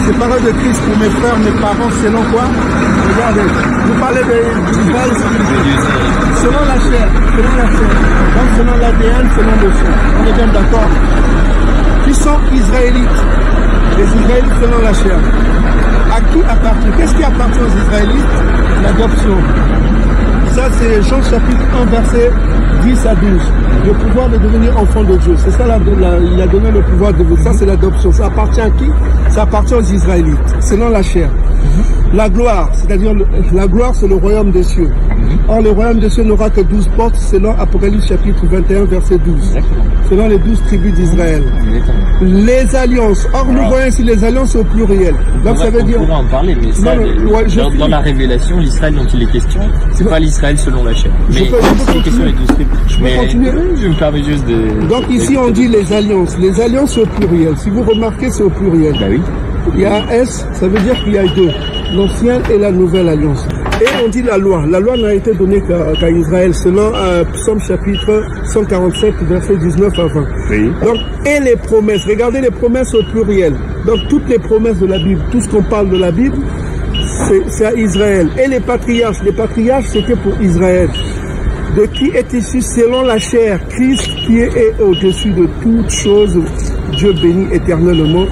c'est parole de Christ pour mes frères, mes parents, selon quoi? Regardez, vous parlez d'Israël selon la chair, donc selon l'ADN, selon le sang. On est bien d'accord? Qui sont israélites? Les Israélites selon la chair. À qui appartient? Qu'est-ce qui appartient aux Israélites? L'adoption. Ça, c'est Jean chapitre 1, verset 10 à 12. Le pouvoir de devenir enfant de Dieu. C'est ça, il a donné le pouvoir de vous. Ça, c'est l'adoption. Ça appartient à qui? Ça appartient aux Israélites, selon la chair. La gloire, c'est-à-dire la gloire, c'est le royaume des cieux. Or, le royaume des cieux n'aura que 12 portes, selon Apocalypse chapitre 21, verset 12. Selon les 12 tribus d'Israël. Les alliances. Or, nous voyons ici les alliances au pluriel. Donc, ça veut dire... On pourrait en parler, mais ça, dans la révélation, l'Israël dont il est question, c'est pas l'Israël selon la chair. Mais c'est une question des 12 tribus. Je peux continuer? Je me permets juste de... Donc, ici, on dit les alliances. Les alliances au pluriel. Si vous remarquez, c'est au pluriel. Bah oui. Il y a un S, ça veut dire qu'il y a deux. L'ancienne et la nouvelle alliance. Et on dit la loi. La loi n'a été donnée qu'à Israël, selon Psaume chapitre 147, verset 19 à 20. Oui. Donc, et les promesses. Regardez les promesses au pluriel. Donc, toutes les promesses de la Bible, tout ce qu'on parle de la Bible, c'est à Israël. Et les patriarches, c'était pour Israël. De qui est issu selon la chair, Christ qui est au-dessus de toutes choses, Dieu béni éternellement.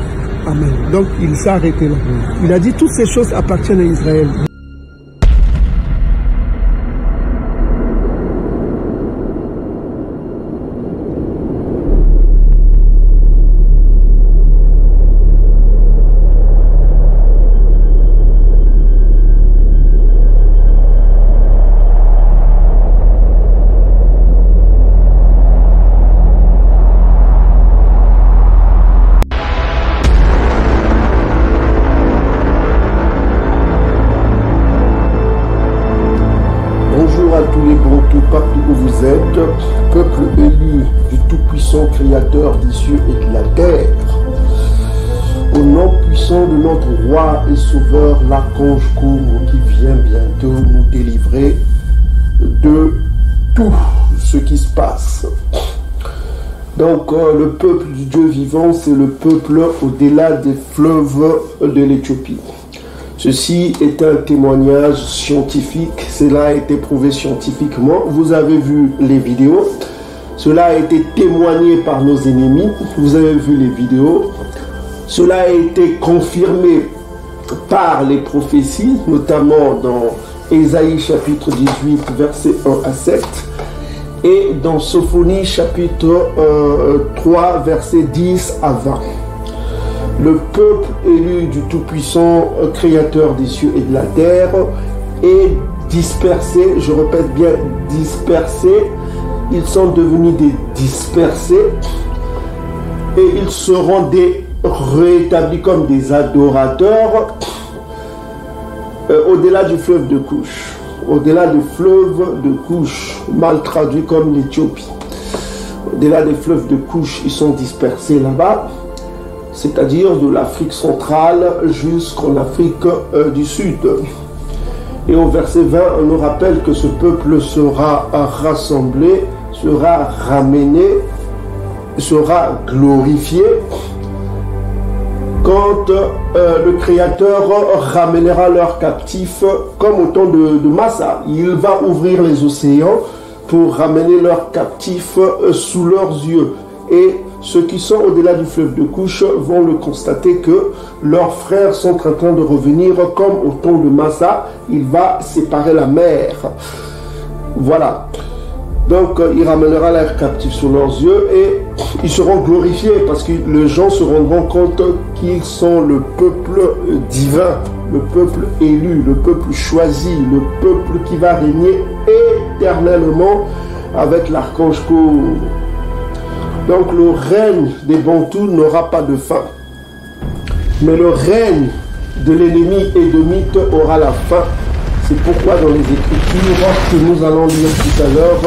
Amen. Donc il s'est arrêté là. Il a dit toutes ces choses appartiennent à Israël. Partout où vous êtes, peuple élu du Tout-Puissant Créateur des cieux et de la terre, au nom puissant de notre Roi et Sauveur, l'Archange Courbe, qui vient bientôt nous délivrer de tout ce qui se passe. Donc, le peuple du Dieu vivant, c'est le peuple au-delà des fleuves de l'Éthiopie. Ceci est un témoignage scientifique, cela a été prouvé scientifiquement. Vous avez vu les vidéos, cela a été témoigné par nos ennemis, vous avez vu les vidéos. Cela a été confirmé par les prophéties, notamment dans Ésaïe chapitre 18, versets 1 à 7, et dans Sophonie chapitre 3, versets 10 à 20. Le peuple élu du Tout-Puissant Créateur des cieux et de la terre est dispersé, je répète bien dispersé, ils sont devenus des dispersés et ils seront rétablis comme des adorateurs au-delà du fleuve de Couche, au-delà du fleuve de Couche, mal traduit comme l'Éthiopie. Au-delà des fleuves de Couche, ils sont dispersés là-bas, c'est-à-dire de l'Afrique centrale jusqu'en Afrique du Sud. Et au verset 20, on nous rappelle que ce peuple sera rassemblé, sera ramené, sera glorifié quand le Créateur ramènera leurs captifs comme au temps de Massa. Il va ouvrir les océans pour ramener leurs captifs sous leurs yeux. Et ceux qui sont au-delà du fleuve de Couche vont le constater que leurs frères sont en train de revenir comme au temps de Massa. Il va séparer la mer. Voilà. Donc, il ramènera leurs captifs sous leurs yeux et ils seront glorifiés parce que les gens se rendront compte qu'ils sont le peuple divin, le peuple élu, le peuple choisi, le peuple qui va régner éternellement avec l'archange Courbe. Donc le règne des Bantous n'aura pas de fin. Mais le règne de l'ennemi édomite aura la fin. C'est pourquoi dans les Écritures que nous allons lire tout à l'heure,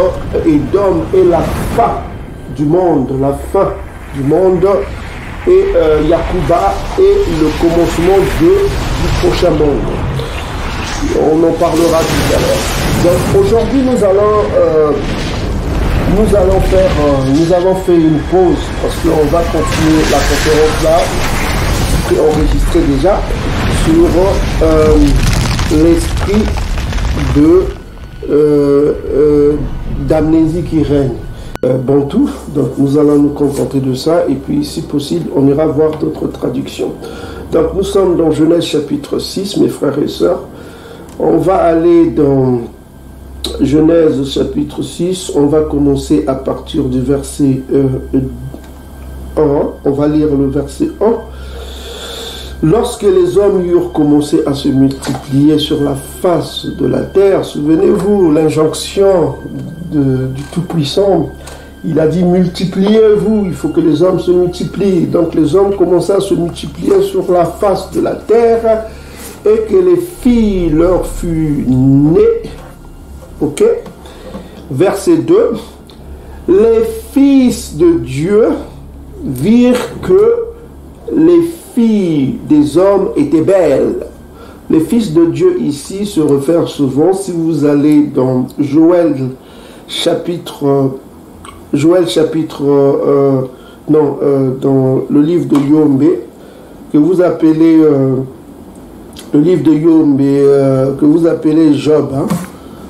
Édom est la fin du monde, la fin du monde, et Yacouba est le commencement du prochain monde. On en parlera tout à l'heure. Donc aujourd'hui nous avons fait une pause parce qu'on va continuer la conférence là. été enregistré déjà sur l'esprit d'amnésie qui règne. Bantou, donc nous allons nous contenter de ça, et puis si possible on ira voir d'autres traductions. Donc nous sommes dans Genèse chapitre 6, mes frères et sœurs. On va aller dans Genèse chapitre 6, on va commencer à partir du verset 1, on va lire le verset 1. Lorsque les hommes eurent commencé à se multiplier sur la face de la terre, souvenez-vous l'injonction du Tout-Puissant, il a dit multipliez-vous, il faut que les hommes se multiplient. Donc les hommes commençaient à se multiplier sur la face de la terre et que les filles leur furent nées. Ok? Verset 2. Les fils de Dieu virent que les filles des hommes étaient belles. Les fils de Dieu ici se réfèrent souvent, si vous allez dans Joël chapitre dans le livre de Yombe, que vous appelez le livre de Yombe, que vous appelez Job, hein.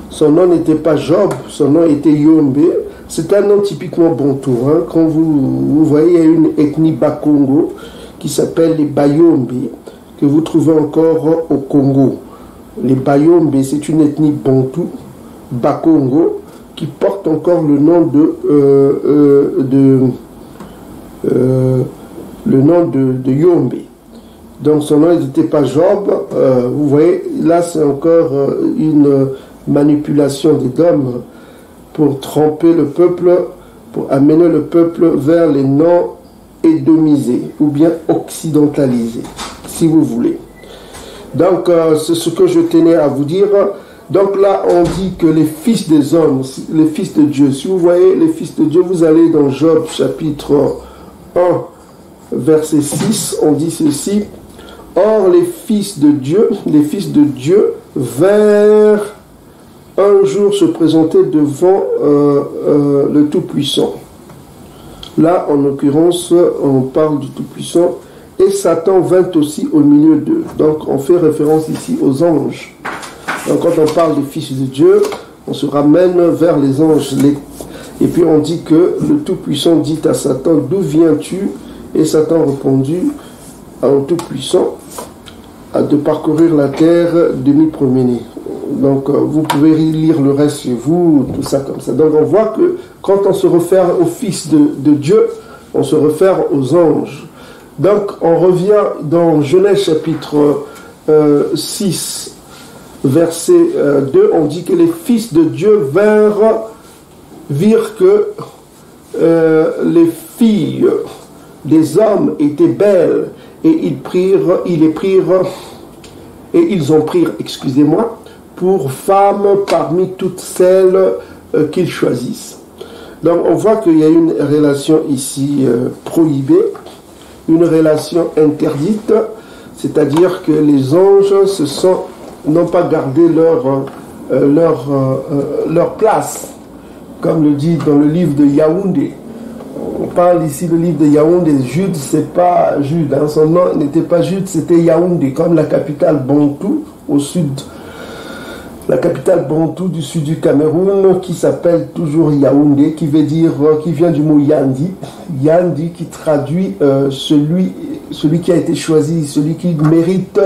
Son nom n'était pas Job, son nom était Yombe. C'est un nom typiquement bantou, hein. Quand vous voyez, il y a une ethnie Bakongo qui s'appelle les Bayombe, que vous trouvez encore au Congo. Les Bayombe, c'est une ethnie bantou, Bakongo, qui porte encore le nom de Yombe. Donc son nom n'était pas Job. Vous voyez, là c'est encore une manipulation des hommes pour tromper le peuple, pour amener le peuple vers les noms édomisés ou bien occidentalisés, si vous voulez. Donc c'est ce que je tenais à vous dire. Donc là on dit que les fils des hommes, les fils de Dieu, si vous voyez les fils de Dieu, vous allez dans Job chapitre 1 verset 6, on dit ceci: or les fils de Dieu vinrent un jour se présenter devant le Tout-Puissant. Là, en l'occurrence, on parle du Tout-Puissant. Et Satan vint aussi au milieu d'eux. Donc, on fait référence ici aux anges. Donc, quand on parle des fils de Dieu, on se ramène vers les anges. Et puis, on dit que le Tout-Puissant dit à Satan: d'où viens-tu? Et Satan répondit au Tout-Puissant: de parcourir la terre de m'y promener. Donc, vous pouvez lire le reste chez vous, tout ça comme ça. Donc, on voit que quand on se réfère aux fils de Dieu, on se réfère aux anges. Donc, on revient dans Genèse chapitre 6, verset 2. On dit que les fils de Dieu virent que les filles des hommes étaient belles, et ils ont pris, pour femmes parmi toutes celles qu'ils choisissent. Donc on voit qu'il y a une relation ici prohibée, une relation interdite, c'est-à-dire que les anges n'ont pas gardé leur place, comme le dit dans le livre de Yaoundé. On parle ici du livre de Yaoundé. Jude, c'est pas Jude, hein. Son nom n'était pas Jude, c'était Yaoundé, comme la capitale Bantou au sud. La capitale Bantou du sud du Cameroun, qui s'appelle toujours Yaoundé, qui vient du mot Yandi. Yandi qui traduit celui qui a été choisi, celui qui mérite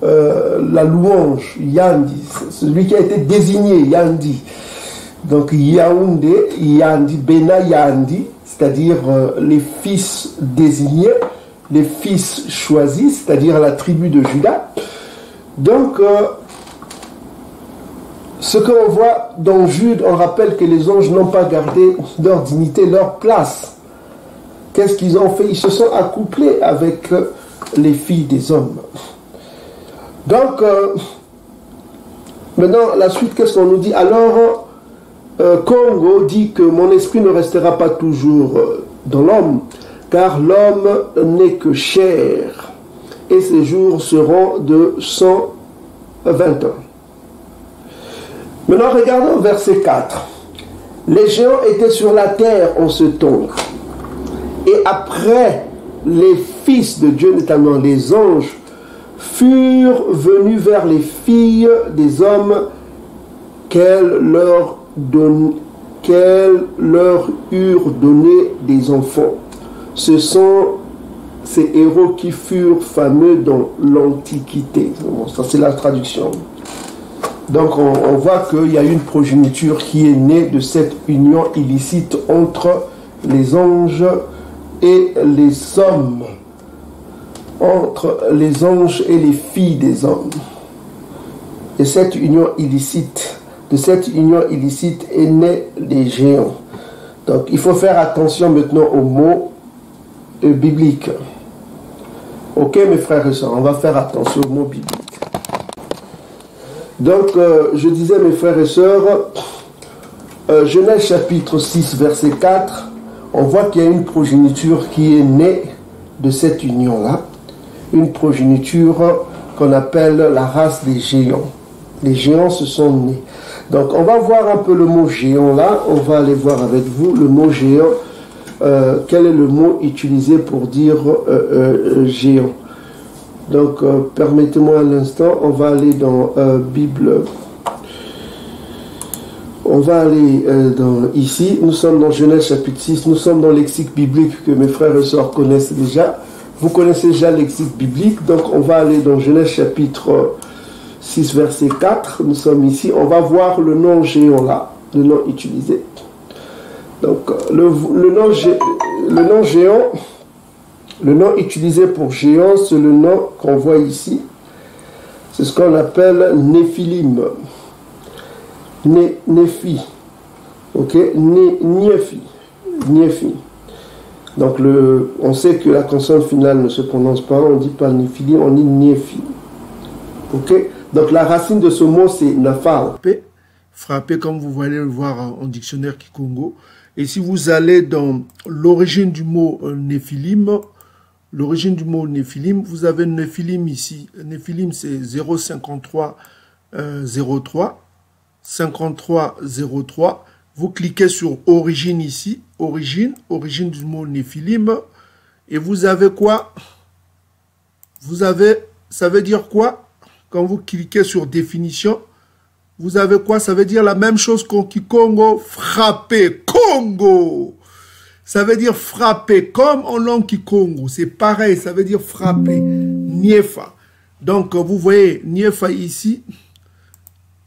la louange. Yandi, celui qui a été désigné, Yandi. Donc Yaoundé, Yandi, Bena Yandi, c'est-à-dire les fils désignés, les fils choisis, c'est-à-dire la tribu de Juda. Donc, ce qu'on voit dans Jude, on rappelle que les anges n'ont pas gardé leur dignité, leur place. Qu'est-ce qu'ils ont fait? Ils se sont accouplés avec les filles des hommes. Donc, maintenant, la suite, qu'est-ce qu'on nous dit? Alors, Congo dit que mon esprit ne restera pas toujours dans l'homme, car l'homme n'est que chair, et ses jours seront de 120 ans. Maintenant, regardons verset 4. Les géants étaient sur la terre en ce temps, et après les fils de Dieu, notamment les anges, furent venus vers les filles des hommes qu'elles leur eurent donné des enfants. Ce sont ces héros qui furent fameux dans l'Antiquité. Bon, ça c'est la traduction. Donc on voit qu'il y a une progéniture qui est née de cette union illicite entre les anges et les hommes, entre les anges et les filles des hommes. Et cette union illicite, de cette union illicite est né les géants. Donc il faut faire attention maintenant aux mots bibliques. Ok mes frères et sœurs, on va faire attention aux mots bibliques. Donc je disais mes frères et sœurs, Genèse chapitre 6 verset 4, on voit qu'il y a une progéniture qui est née de cette union-là. Une progéniture qu'on appelle la race des géants. Les géants se sont nés. Donc on va voir un peu le mot géant là, on va aller voir avec vous le mot géant. Quel est le mot utilisé pour dire géant? Donc permettez-moi un instant, on va aller dans Bible. On va aller ici, nous sommes dans Genèse chapitre 6, nous sommes dans le lexique biblique que mes frères et sœurs connaissent déjà. Vous connaissez déjà le lexique biblique, donc on va aller dans Genèse chapitre 6 verset 4, nous sommes ici, on va voir le nom géant là, le nom utilisé. Donc le nom géant, le nom utilisé pour géant, c'est le nom qu'on voit ici, c'est ce qu'on appelle Néphilim. Néphi, ok, Néphi. Donc on sait que la consonne finale ne se prononce pas, on ne dit pas Néphilim, on dit Néphi. Ok, donc la racine de ce mot c'est Nafal. Frapper comme vous voyez le voir en dictionnaire Kikongo. Et si vous allez dans l'origine du mot Néphilim, vous avez Néphilim ici. Néphilim c'est 05303. 5303, vous cliquez sur origine ici, origine du mot Néphilim, et vous avez quoi? Vous avez, ça veut dire quoi? Quand vous cliquez sur définition, vous avez quoi? Ça veut dire la même chose qu'en Kikongo, frapper, Congo. Ça veut dire frapper, comme en langue Kikongo, c'est pareil, ça veut dire frapper, Niefa. Donc vous voyez Niefa ici.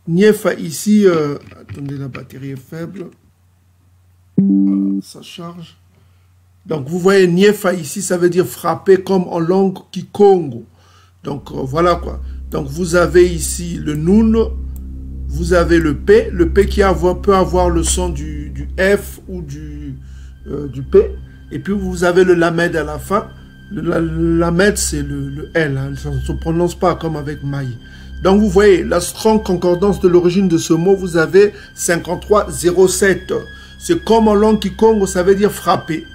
Niefa ici, attendez, la batterie est faible, ça charge. Donc vous voyez Niefa ici, ça veut dire frapper comme en langue Kikongo. Donc voilà quoi. Donc vous avez ici le Nun, vous avez le P qui peut avoir le son du F ou du P, et puis vous avez le Lamed à la fin. Le Lamed c'est le L, hein, ça ne se prononce pas comme avec Maï. Donc vous voyez, la strong concordance de l'origine de ce mot, vous avez 5307. C'est comme en langue Kikongo, ça veut dire frapper.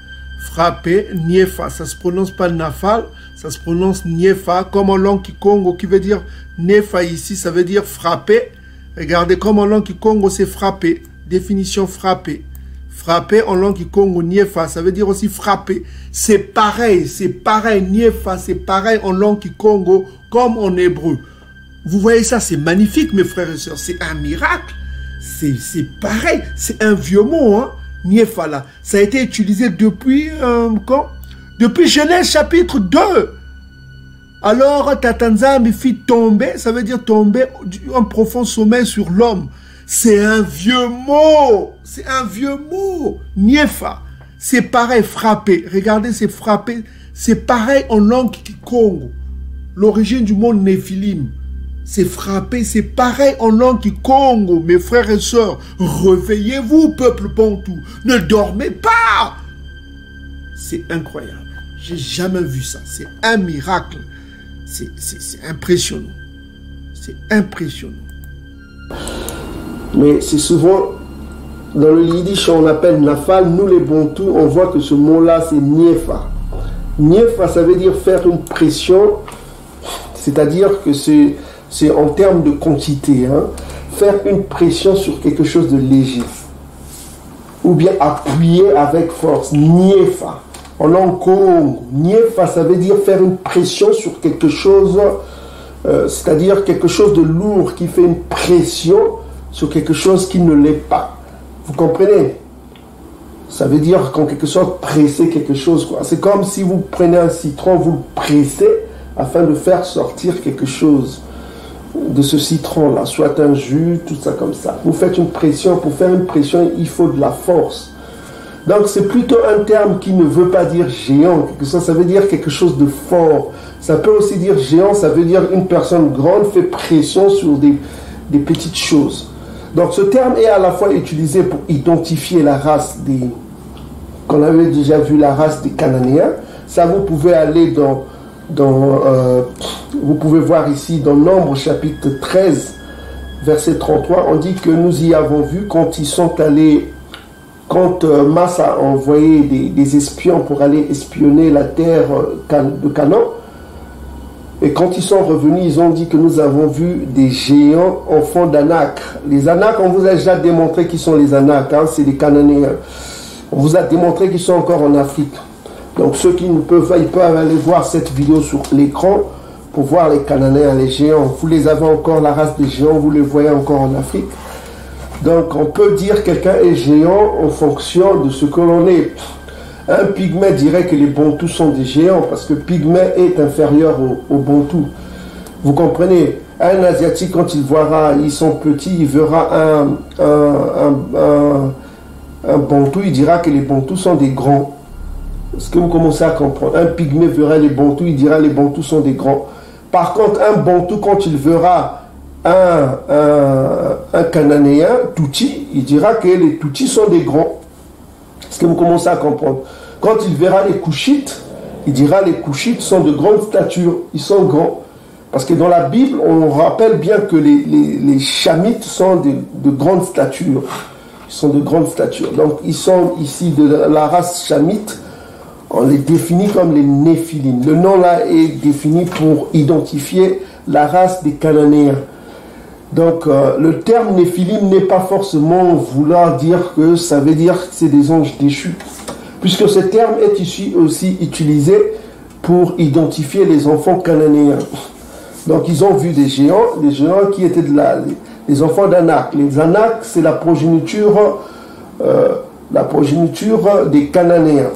Frapper, Niefa, ça se prononce pas Nafal, ça se prononce Niefa, comme en langue Kikongo, qui veut dire Nefa ici, ça veut dire frapper. Regardez, comme en langue Kikongo, c'est frapper. Définition frapper. Frapper en langue Kikongo, Niefa, ça veut dire aussi frapper. C'est pareil, Niefa, c'est pareil en langue Kikongo, comme en hébreu. Vous voyez ça, c'est magnifique, mes frères et sœurs. C'est un miracle. C'est pareil. C'est un vieux mot, hein. Niefala. Ça a été utilisé depuis quand? Depuis Genèse chapitre 2. Alors, Tatanza me fit tomber. Ça veut dire tomber en profond sommeil sur l'homme. C'est un vieux mot. C'est un vieux mot. Niefa. C'est pareil, frapper. Regardez, c'est frapper. C'est pareil en langue Kikongo. L'origine du mot Néphilim. C'est frapper, c'est pareil en langue Kikongo, mes frères et sœurs. Réveillez-vous, peuple bantou. Ne dormez pas. C'est incroyable. J'ai jamais vu ça. C'est un miracle. C'est impressionnant. C'est impressionnant. Mais c'est souvent, dans le yiddish, on appelle Nafal. Nous, les bantous, on voit que ce mot-là, c'est Niefa. Niefa, ça veut dire faire une pression. C'est-à-dire que c'est en termes de quantité, hein, faire une pression sur quelque chose de léger, ou bien appuyer avec force, Niefa. En langue Congo, Niefa, ça veut dire faire une pression sur quelque chose, c'est-à-dire quelque chose de lourd qui fait une pression sur quelque chose qui ne l'est pas. Vous comprenez? Ça veut dire qu'en quelque sorte presser quelque chose, quoi. C'est comme si vous prenez un citron, vous le pressez afin de faire sortir quelque chose de ce citron-là, soit un jus, tout ça comme ça. Vous faites une pression, pour faire une pression, il faut de la force. Donc c'est plutôt un terme qui ne veut pas dire géant, ça veut dire quelque chose de fort. Ça peut aussi dire géant, ça veut dire une personne grande fait pression sur des petites choses. Donc ce terme est à la fois utilisé pour identifier la race des... qu'on avait déjà vu la race des Cananéens. Ça vous pouvez aller vous pouvez voir ici dans Nombre chapitre 13, verset 33, on dit que nous y avons vu quand ils sont allés... Quand Mas a envoyé des espions pour aller espionner la terre de Canaan, et quand ils sont revenus, ils ont dit que nous avons vu des géants enfants d'Anak. Les Anak, on vous a déjà démontré qui sont les Anak, hein, c'est les Cananéens. On vous a démontré qu'ils sont encore en Afrique. Donc ceux qui ne peuvent pas, ils peuvent aller voir cette vidéo sur l'écran pour voir les Cananéens, les géants. Vous les avez encore, la race des géants, vous les voyez encore en Afrique. Donc on peut dire quelqu'un est géant en fonction de ce que l'on est. Un pygmée dirait que les bantous sont des géants parce que pygmée est inférieur aux bantous. Vous comprenez? Un asiatique, quand il verra, ils sont petits, il verra un bantou, il dira que les bantous sont des grands. Est-ce que vous commencez à comprendre? Un pygmée verra les bantous, il dira les bantous sont des grands. Par contre, un bantou, quand il verra un Cananéen, Touti, il dira que les Toutis sont des grands. Est-ce que vous commencez à comprendre? Quand il verra les Couchites, il dira les Couchites sont de grande stature, ils sont grands. Parce que dans la Bible, on rappelle bien que les Chamites sont de grande stature. Ils sont de grande stature. Donc ils sont ici de la race Chamite, on les définit comme les Néphilim. Le nom là est défini pour identifier la race des Cananéens. Donc le terme Néphilim n'est pas forcément vouloir dire que ça veut dire que c'est des anges déchus, puisque ce terme est ici aussi utilisé pour identifier les enfants cananéens. Donc ils ont vu des géants qui étaient les enfants d'Anak. Les Anak, c'est la progéniture des Cananéens.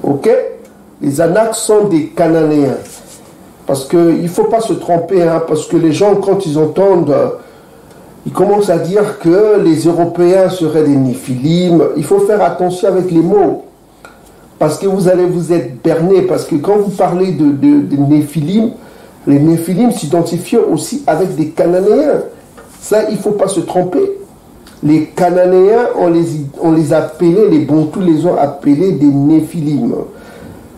Ok? Les Anak sont des Cananéens. Parce qu'il ne faut pas se tromper, hein, parce que les gens, quand ils entendent, ils commencent à dire que les Européens seraient des Néphilim. Il faut faire attention avec les mots, parce que vous allez vous être berné, parce que quand vous parlez de Néphilim, les Néphilim s'identifient aussi avec des Cananéens. Ça, il ne faut pas se tromper. Les Cananéens, on les appelait, les Bantous les ont appelés des Néphilim.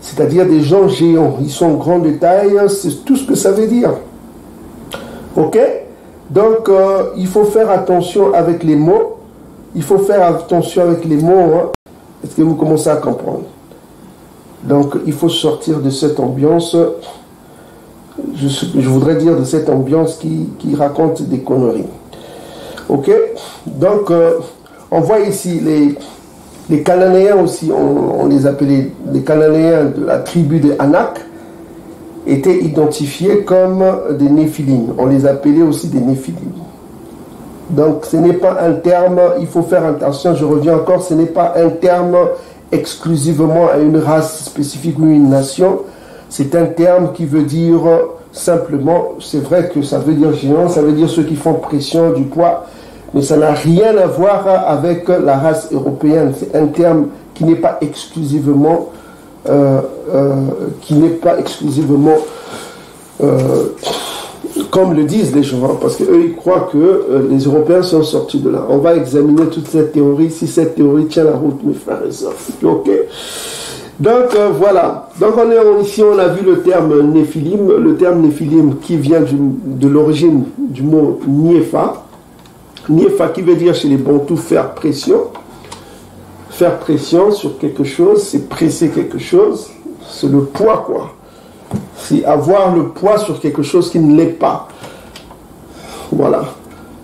C'est-à-dire des gens géants. Ils sont grands de taille, c'est tout ce que ça veut dire. Ok? Donc, il faut faire attention avec les mots. Il faut faire attention avec les mots. Hein. Est-ce que vous commencez à comprendre? Donc, il faut sortir de cette ambiance. Je voudrais dire de cette ambiance qui raconte des conneries. Ok? Donc, on voit ici les Cananéens aussi, on les appelait les Cananéens de la tribu de Anak, étaient identifiés comme des Néphilim. On les appelait aussi des Néphilim. Donc ce n'est pas un terme, il faut faire attention, je reviens encore, ce n'est pas un terme exclusivement à une race spécifique ou une nation. C'est un terme qui veut dire simplement, c'est vrai que ça veut dire géant, ça veut dire ceux qui font pression, du poids, mais ça n'a rien à voir avec la race européenne. C'est un terme qui n'est pas exclusivement, comme le disent les gens, parce qu'eux ils croient que les Européens sont sortis de là. On va examiner toute cette théorie, si cette théorie tient la route, mes frères et sœurs. Ok. Donc voilà. Donc ici on a vu le terme Néphilim, le terme Néphilim qui vient de l'origine du mot Niefa. Niefa qui veut dire chez les Bantous faire pression. Faire pression sur quelque chose, c'est presser quelque chose, c'est le poids quoi. C'est avoir le poids sur quelque chose qui ne l'est pas. Voilà.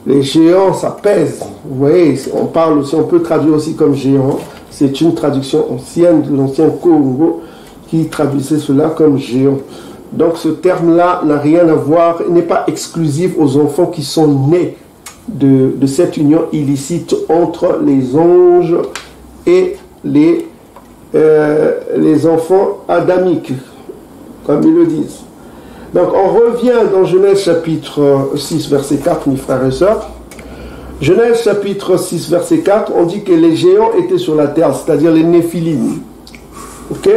Les géants, ça pèse. Vous voyez, on parle aussi, on peut traduire aussi comme géant. C'est une traduction ancienne de l'ancien Congo qui traduisait cela comme géant. Donc ce terme-là n'a rien à voir, n'est pas exclusif aux enfants qui sont nés de cette union illicite entre les anges et les enfants adamiques, comme ils le disent. Donc on revient dans Genèse chapitre 6 verset 4, mes frères et sœurs. Genèse chapitre 6 verset 4, on dit que les géants étaient sur la terre, c'est-à-dire les Néphilim. Ok?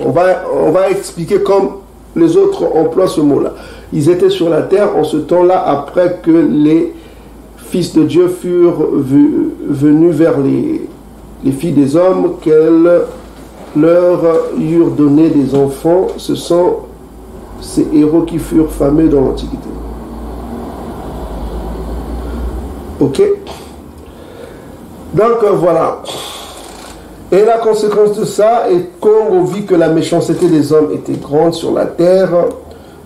On va expliquer comme les autres emploient ce mot-là. Ils étaient sur la terre en ce temps-là, après que les fils de Dieu furent venus vers les filles des hommes, qu'elles leur eurent donné des enfants. Ce sont ces héros qui furent fameux dans l'Antiquité. Ok? Donc voilà. Et la conséquence de ça est qu'on vit que la méchanceté des hommes était grande sur la terre,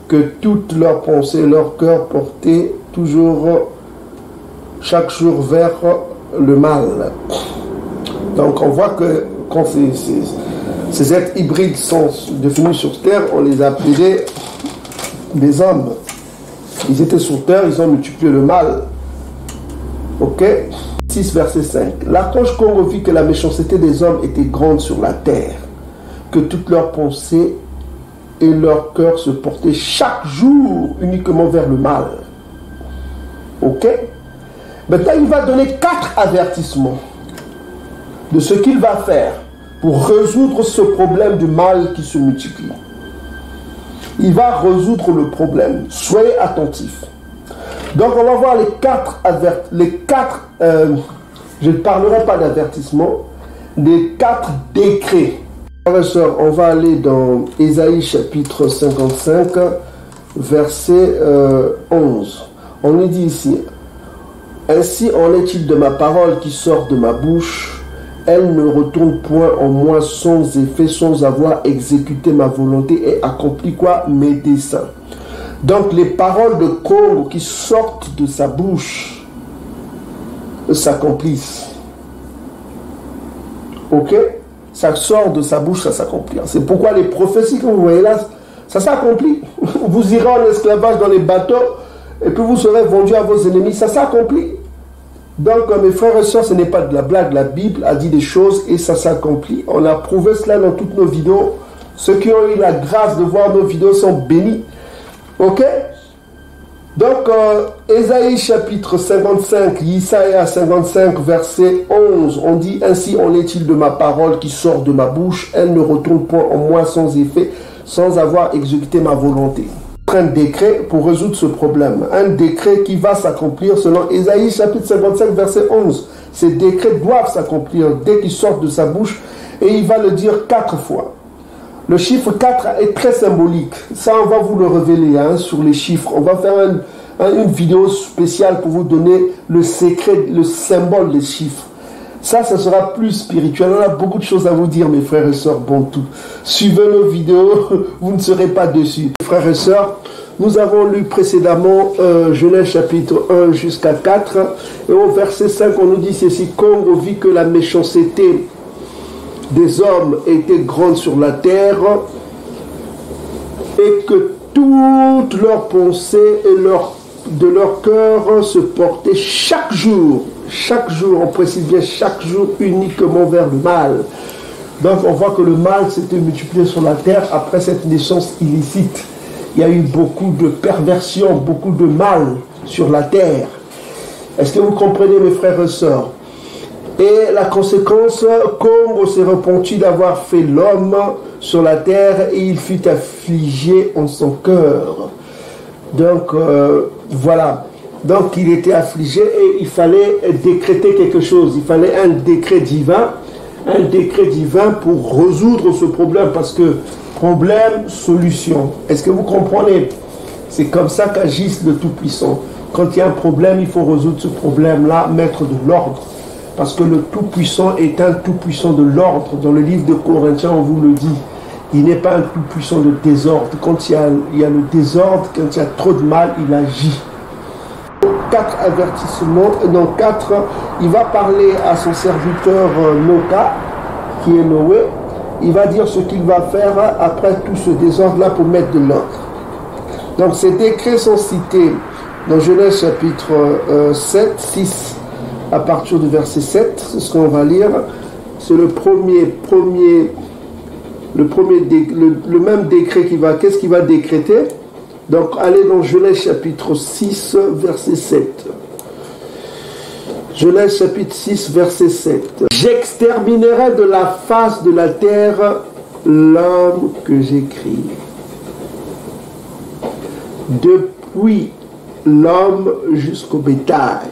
que toutes leurs pensées, leur cœur portaient toujours, chaque jour, vers le mal. Donc on voit que quand ces êtres hybrides sont devenus sur terre, on les appelait des hommes. Ils étaient sur terre, ils ont multiplié le mal. Ok? 6 verset 5. L'archange Congo vit que la méchanceté des hommes était grande sur la terre, que toutes leurs pensées et leur cœur se portaient chaque jour uniquement vers le mal. Ok? Maintenant, il va donner 4 avertissements de ce qu'il va faire pour résoudre ce problème du mal qui se multiplie. Il va résoudre le problème. Soyez attentifs. Donc on va voir je ne parlerai pas d'avertissement, les 4 décrets. Frères et sœurs, on va aller dans Ésaïe chapitre 55, verset 11. On nous dit ici, « Ainsi en est-il de ma parole qui sort de ma bouche, elle ne retourne point en moi sans effet, sans avoir exécuté ma volonté et accompli quoi? Mes desseins. » Donc les paroles de Congo qui sortent de sa bouche s'accomplissent. Ok? Ça sort de sa bouche, ça s'accomplit. C'est pourquoi les prophéties que vous voyez là, ça s'accomplit. Vous irez en esclavage dans les bateaux et puis vous serez vendus à vos ennemis, ça s'accomplit. Donc mes frères et sœurs, ce n'est pas de la blague, la Bible a dit des choses et ça s'accomplit. On a prouvé cela dans toutes nos vidéos. Ceux qui ont eu la grâce de voir nos vidéos sont bénis. Ok? Donc, Ésaïe chapitre 55, Isaïe 55, verset 11, on dit « Ainsi en est-il de ma parole qui sort de ma bouche, elle ne retourne point en moi sans effet, sans avoir exécuté ma volonté. » Un décret pour résoudre ce problème, un décret qui va s'accomplir selon Ésaïe chapitre 55, verset 11. Ces décrets doivent s'accomplir dès qu'ils sortent de sa bouche et il va le dire 4 fois. Le chiffre 4 est très symbolique. Ça, on va vous le révéler sur les chiffres. On va faire une vidéo spéciale pour vous donner le secret, le symbole des chiffres. Ça sera plus spirituel. On a beaucoup de choses à vous dire, mes frères et sœurs. Bon, tout. Suivez nos vidéos, vous ne serez pas déçus. Frères et sœurs, nous avons lu précédemment Genèse chapitre 1 jusqu'à 4. Et au verset 5, on nous dit ceci. Congo vit que la méchanceté des hommes étaient grandes sur la terre et que toutes leurs pensées et de leur cœur se portaient chaque jour, on précise bien chaque jour, uniquement vers le mal. Donc on voit que le mal s'était multiplié sur la terre après cette naissance illicite. Il y a eu beaucoup de perversion, beaucoup de mal sur la terre. Est-ce que vous comprenez, mes frères et sœurs? Et la conséquence, Congo s'est repenti d'avoir fait l'homme sur la terre et il fut affligé en son cœur. Donc, voilà. Donc, il était affligé et il fallait décréter quelque chose. Il fallait un décret divin pour résoudre ce problème parce que problème, solution. Est-ce que vous comprenez? C'est comme ça qu'agisse le Tout-Puissant. Quand il y a un problème, il faut résoudre ce problème-là, mettre de l'ordre. Parce que le Tout-Puissant est un Tout-Puissant de l'ordre. Dans le livre de Corinthiens, on vous le dit. Il n'est pas un Tout-Puissant de désordre. Quand il y a le désordre, quand il y a trop de mal, il agit. 4 avertissements. Dans 4, il va parler à son serviteur Noka. qui est Noé, il va dire ce qu'il va faire après tout ce désordre-là pour mettre de l'ordre. Donc ces décrets sont cités dans Genèse chapitre 6, à partir du verset 7, c'est ce qu'on va lire. C'est le même décret qui va, qu'est-ce qu'il va décréter? Donc allez dans Genèse chapitre 6, verset 7. Genèse chapitre 6, verset 7. J'exterminerai de la face de la terre l'homme que j'ai créé. Depuis l'homme jusqu'au bétail,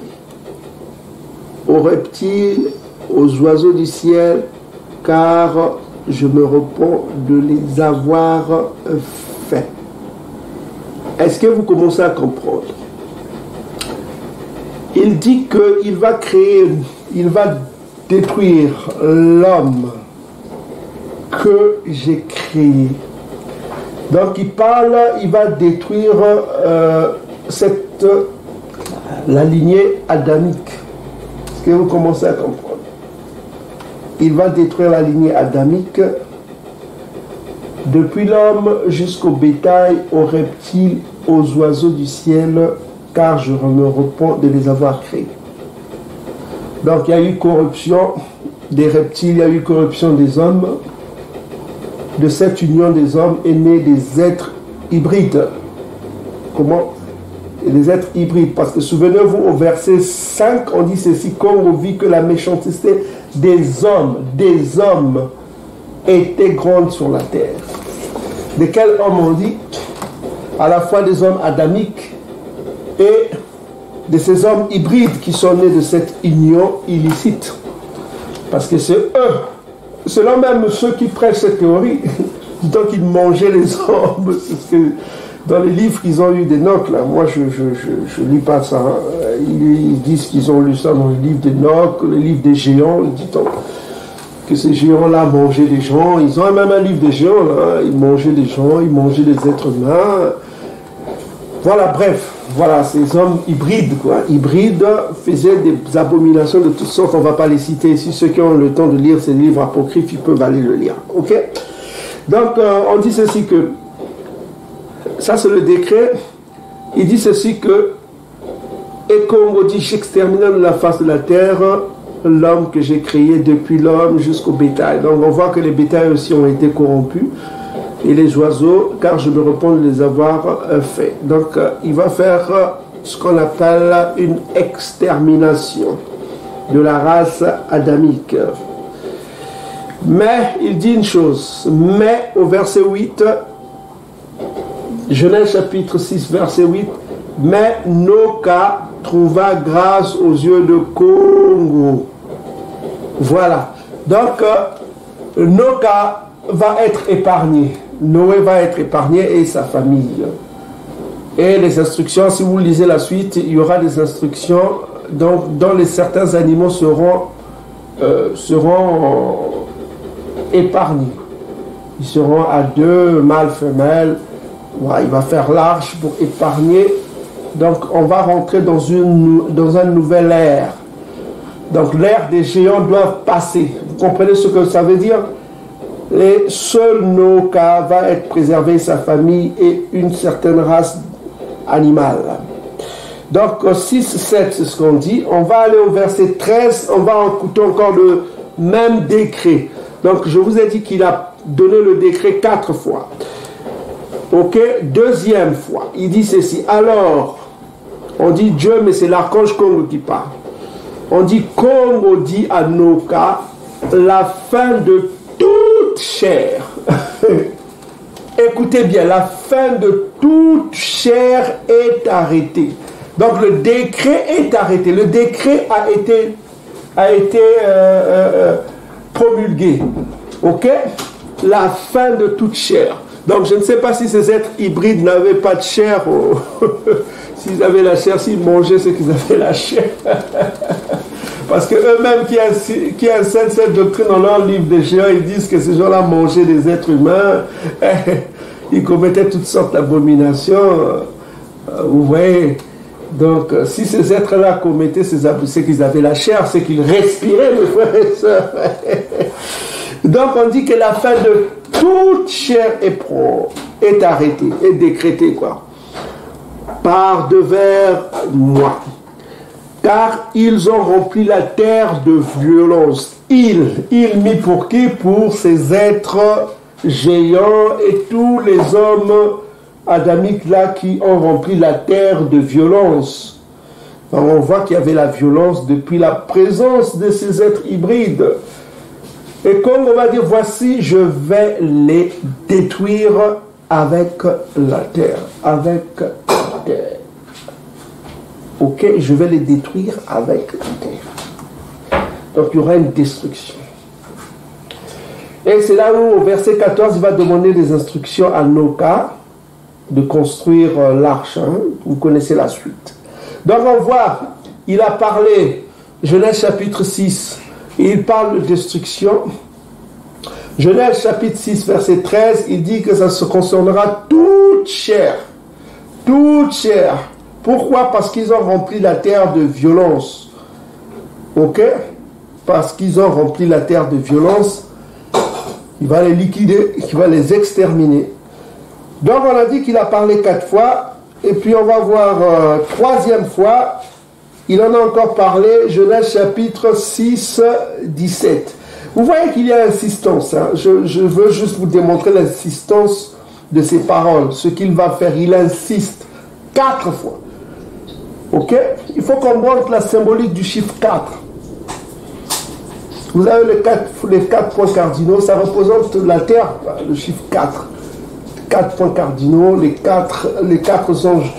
aux reptiles, aux oiseaux du ciel, car je me repens de les avoir faits. Est-ce que vous commencez à comprendre? Il dit qu'il va créer, il va détruire l'homme que j'ai créé. Donc il parle, il va détruire la lignée adamique. Est-ce que vous commencez à comprendre? Il va détruire la lignée adamique depuis l'homme jusqu'au bétail, aux reptiles, aux oiseaux du ciel, car je me repens de les avoir créés. Donc il y a eu corruption des reptiles, il y a eu corruption des hommes. De cette union des hommes est né des êtres hybrides. Comment? Des êtres hybrides. Parce que souvenez-vous, au verset 5, on dit ceci: comme on vit que la méchanceté des hommes était grande sur la terre. De quels hommes on dit? À la fois des hommes adamiques et de ces hommes hybrides qui sont nés de cette union illicite. Parce que c'est eux, selon même ceux qui prêchent cette théorie, donc ils mangeaient les hommes. Parce que dans les livres qu'ils ont eu d'Enoch, là, moi je lis pas ça. Hein. Ils disent qu'ils ont lu ça dans le livre d'Enoch, le livre des géants. Ils disent que ces géants-là mangeaient des gens. Ils ont même un livre des géants, là. Ils mangeaient des gens, ils mangeaient des êtres humains. Voilà, bref, voilà, ces hommes hybrides, quoi. Hybrides faisaient des abominations de toutes sortes. On ne va pas les citer ici. Ceux qui ont le temps de lire ces livres apocryphes, ils peuvent aller le lire. Ok? Donc, on dit ceci que, ça c'est le décret, il dit ceci que, et comme on dit, j'extermine de la face de la terre l'homme que j'ai créé, depuis l'homme jusqu'au bétail. Donc on voit que les bétails aussi ont été corrompus, et les oiseaux, car je me repens de les avoir faits. Donc il va faire ce qu'on appelle une extermination de la race adamique. Mais il dit une chose, mais au verset 8, Genèse chapitre 6, verset 8, mais Noka trouva grâce aux yeux de Congo. Voilà. Donc, Noka va être épargné. Noé va être épargné et sa famille. Et les instructions, si vous lisez la suite, il y aura des instructions dont certains animaux seront épargnés. Ils seront à deux, mâles, femelles. Voilà, il va faire l'arche pour épargner. Donc on va rentrer dans un nouvel ère. Donc l'ère des géants doivent passer. Vous comprenez ce que ça veut dire? Et seul Noka va être préservé, sa famille et une certaine race animale. Donc 6, 7, c'est ce qu'on dit. On va aller au verset 13. On va écouter encore le même décret. Donc je vous ai dit qu'il a donné le décret 4 fois. Ok, deuxième fois, il dit ceci. Alors, on dit Dieu, mais c'est l'archange Congo qui parle. On dit Congo dit à Noka, la fin de toute chair. Écoutez bien, la fin de toute chair est arrêtée. Donc le décret est arrêté. Le décret a été promulgué. Ok, la fin de toute chair. Donc je ne sais pas si ces êtres hybrides n'avaient pas de chair, s'ils avaient la chair, s'ils mangeaient ce qu'ils avaient la chair. Parce que eux-mêmes qui enseignent cette doctrine dans leur livre des géants, ils disent que ces gens-là mangeaient des êtres humains, ils commettaient toutes sortes d'abominations, vous voyez. Donc si ces êtres-là commettaient ces abominations, c'est qu'ils avaient la chair, c'est qu'ils respiraient, mes frères et sœurs. Donc on dit que la fin de toute chair est arrêtée, est décrétée, quoi. Par devers moi. Car ils ont rempli la terre de violence. Ils mis pour qui? Pour ces êtres géants et tous les hommes adamiques là qui ont rempli la terre de violence. Alors on voit qu'il y avait la violence depuis la présence de ces êtres hybrides. Et comme on va dire, voici, je vais les détruire avec la terre. Avec la terre. Ok, je vais les détruire avec la terre. Donc il y aura une destruction. Et c'est là où au verset 14, il va demander des instructions à Noka de construire l'arche. Hein. Vous connaissez la suite. Donc on voit, il a parlé, Genèse chapitre 6, et il parle de destruction. Genèse chapitre 6, verset 13, il dit que ça se concernera toute chair. Toute chair. Pourquoi? Parce qu'ils ont rempli la terre de violence. Ok? Parce qu'ils ont rempli la terre de violence. Il va les liquider, il va les exterminer. Donc on a dit qu'il a parlé 4 fois. Et puis on va voir 3e fois. Il en a encore parlé. Genèse chapitre 6, 17. Vous voyez qu'il y a insistance. Hein? Je veux juste vous démontrer l'insistance de ces paroles. Ce qu'il va faire, il insiste 4 fois. Ok? Il faut comprendre la symbolique du chiffre 4. Vous avez les 4 points cardinaux, ça représente la terre, le chiffre 4. 4 points cardinaux, les 4 anges,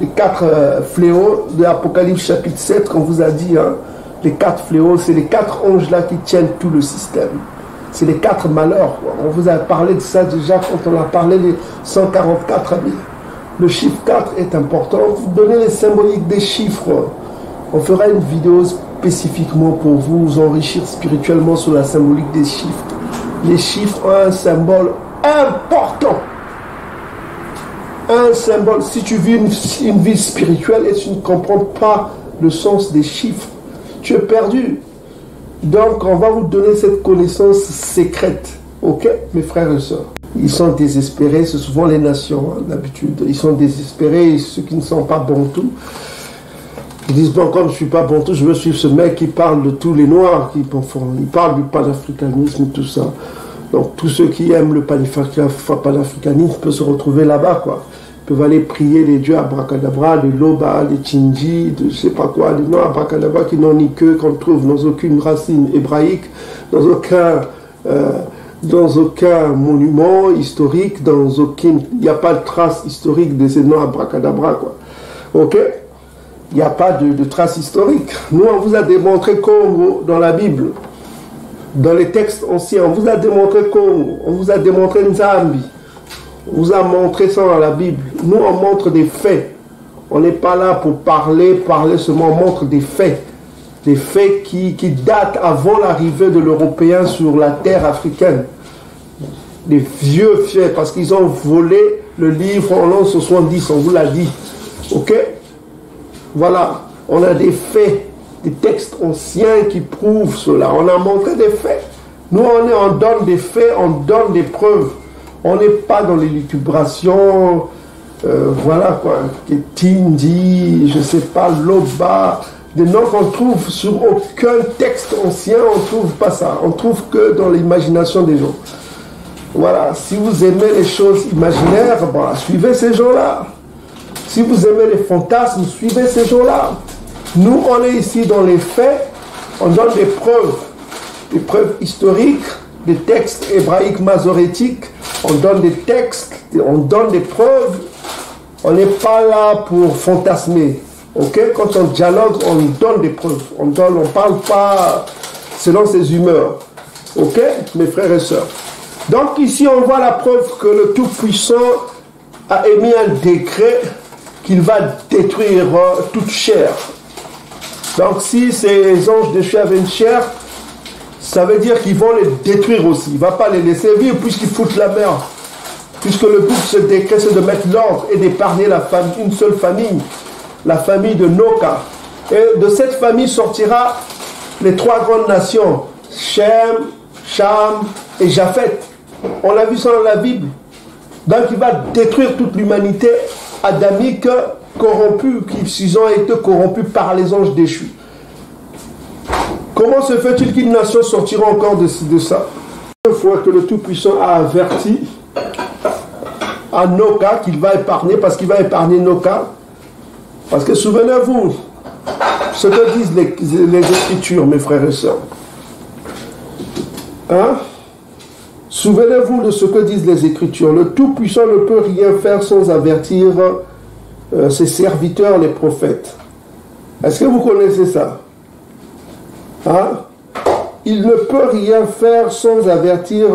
les 4 fléaux de l'Apocalypse chapitre 7, qu'on vous a dit, hein, les 4 fléaux, c'est les 4 anges là qui tiennent tout le système. C'est les 4 malheurs. Quoi. On vous a parlé de ça déjà quand on a parlé des 144 amis. Le chiffre 4 est important. Vous donnez les symboliques des chiffres. On fera une vidéo spécifiquement pour vous enrichir spirituellement sur la symbolique des chiffres. Les chiffres ont un symbole important. Un symbole. Si tu vis une vie spirituelle et tu ne comprends pas le sens des chiffres, tu es perdu. Donc, on va vous donner cette connaissance secrète. Ok, mes frères et sœurs? Ils sont désespérés, c'est souvent les nations, hein, d'habitude. Ils sont désespérés, ceux qui ne sont pas bantous. Ils disent, bon, comme je ne suis pas bantou, je veux suivre ce mec qui parle de tous les noirs, il parle du panafricanisme, tout ça. Donc, tous ceux qui aiment le panafricanisme peuvent se retrouver là-bas, quoi. Ils peuvent aller prier les dieux abracadabra, les loba, les tchinji, de je sais pas quoi, les noms abracadabra qui n'ont ni queue, qu'on trouve dans aucune racine hébraïque, dans aucun monument historique, il n'y a pas de trace historique de ces noms abracadabra, quoi. Ok? Il n'y a pas de trace historique. Nous, on vous a démontré Congo dans la Bible, dans les textes anciens. On vous a démontré Congo, on vous a démontré Nzambi. On vous a montré ça dans la Bible. Nous, on montre des faits. On n'est pas là pour parler seulement. On montre des faits. Des faits qui datent avant l'arrivée de l'Européen sur la terre africaine. Des vieux faits, parce qu'ils ont volé le livre en l'an 70, on vous l'a dit. Ok? Voilà, on a des faits, des textes anciens qui prouvent cela. On a montré des faits. Nous, on donne des faits, on donne des preuves. On n'est pas dans les lucubrations, voilà quoi, Tindi, je ne sais pas, Loba, des noms qu'on trouve sur aucun texte ancien, on ne trouve pas ça. On trouve que dans l'imagination des gens. Voilà, si vous aimez les choses imaginaires, bah, suivez ces gens-là. Si vous aimez les fantasmes, suivez ces gens-là. Nous, on est ici dans les faits, on donne des preuves historiques, des textes hébraïques masorétiques, on donne des textes, on donne des preuves. On n'est pas là pour fantasmer. Ok? Quand on dialogue, on donne des preuves. On ne parle pas selon ses humeurs. Ok? Mes frères et sœurs. Donc ici, on voit la preuve que le Tout-Puissant a émis un décret qu'il va détruire toute chair. Donc si ces anges de chair avaient une chair, ça veut dire qu'ils vont les détruire aussi. Il ne va pas les laisser vivre puisqu'ils foutent la merde. Puisque le but de ce décret, c'est de mettre l'ordre et d'épargner une seule famille, la famille de Noka. Et de cette famille sortira les 3 grandes nations, Shem, Cham et Japheth. On l'a vu ça dans la Bible. Donc il va détruire toute l'humanité adamique corrompue, qui ont été corrompus par les anges déchus. Comment se fait-il qu'une nation sortira encore de ça? Une fois que le Tout-Puissant a averti à Noka qu'il va épargner, parce qu'il va épargner Noka. Parce que souvenez-vous ce que disent les Écritures, mes frères et sœurs. Hein? Souvenez-vous de ce que disent les Écritures. Le Tout-Puissant ne peut rien faire sans avertir ses serviteurs, les prophètes. Est-ce que vous connaissez ça? Hein? Il ne peut rien faire sans avertir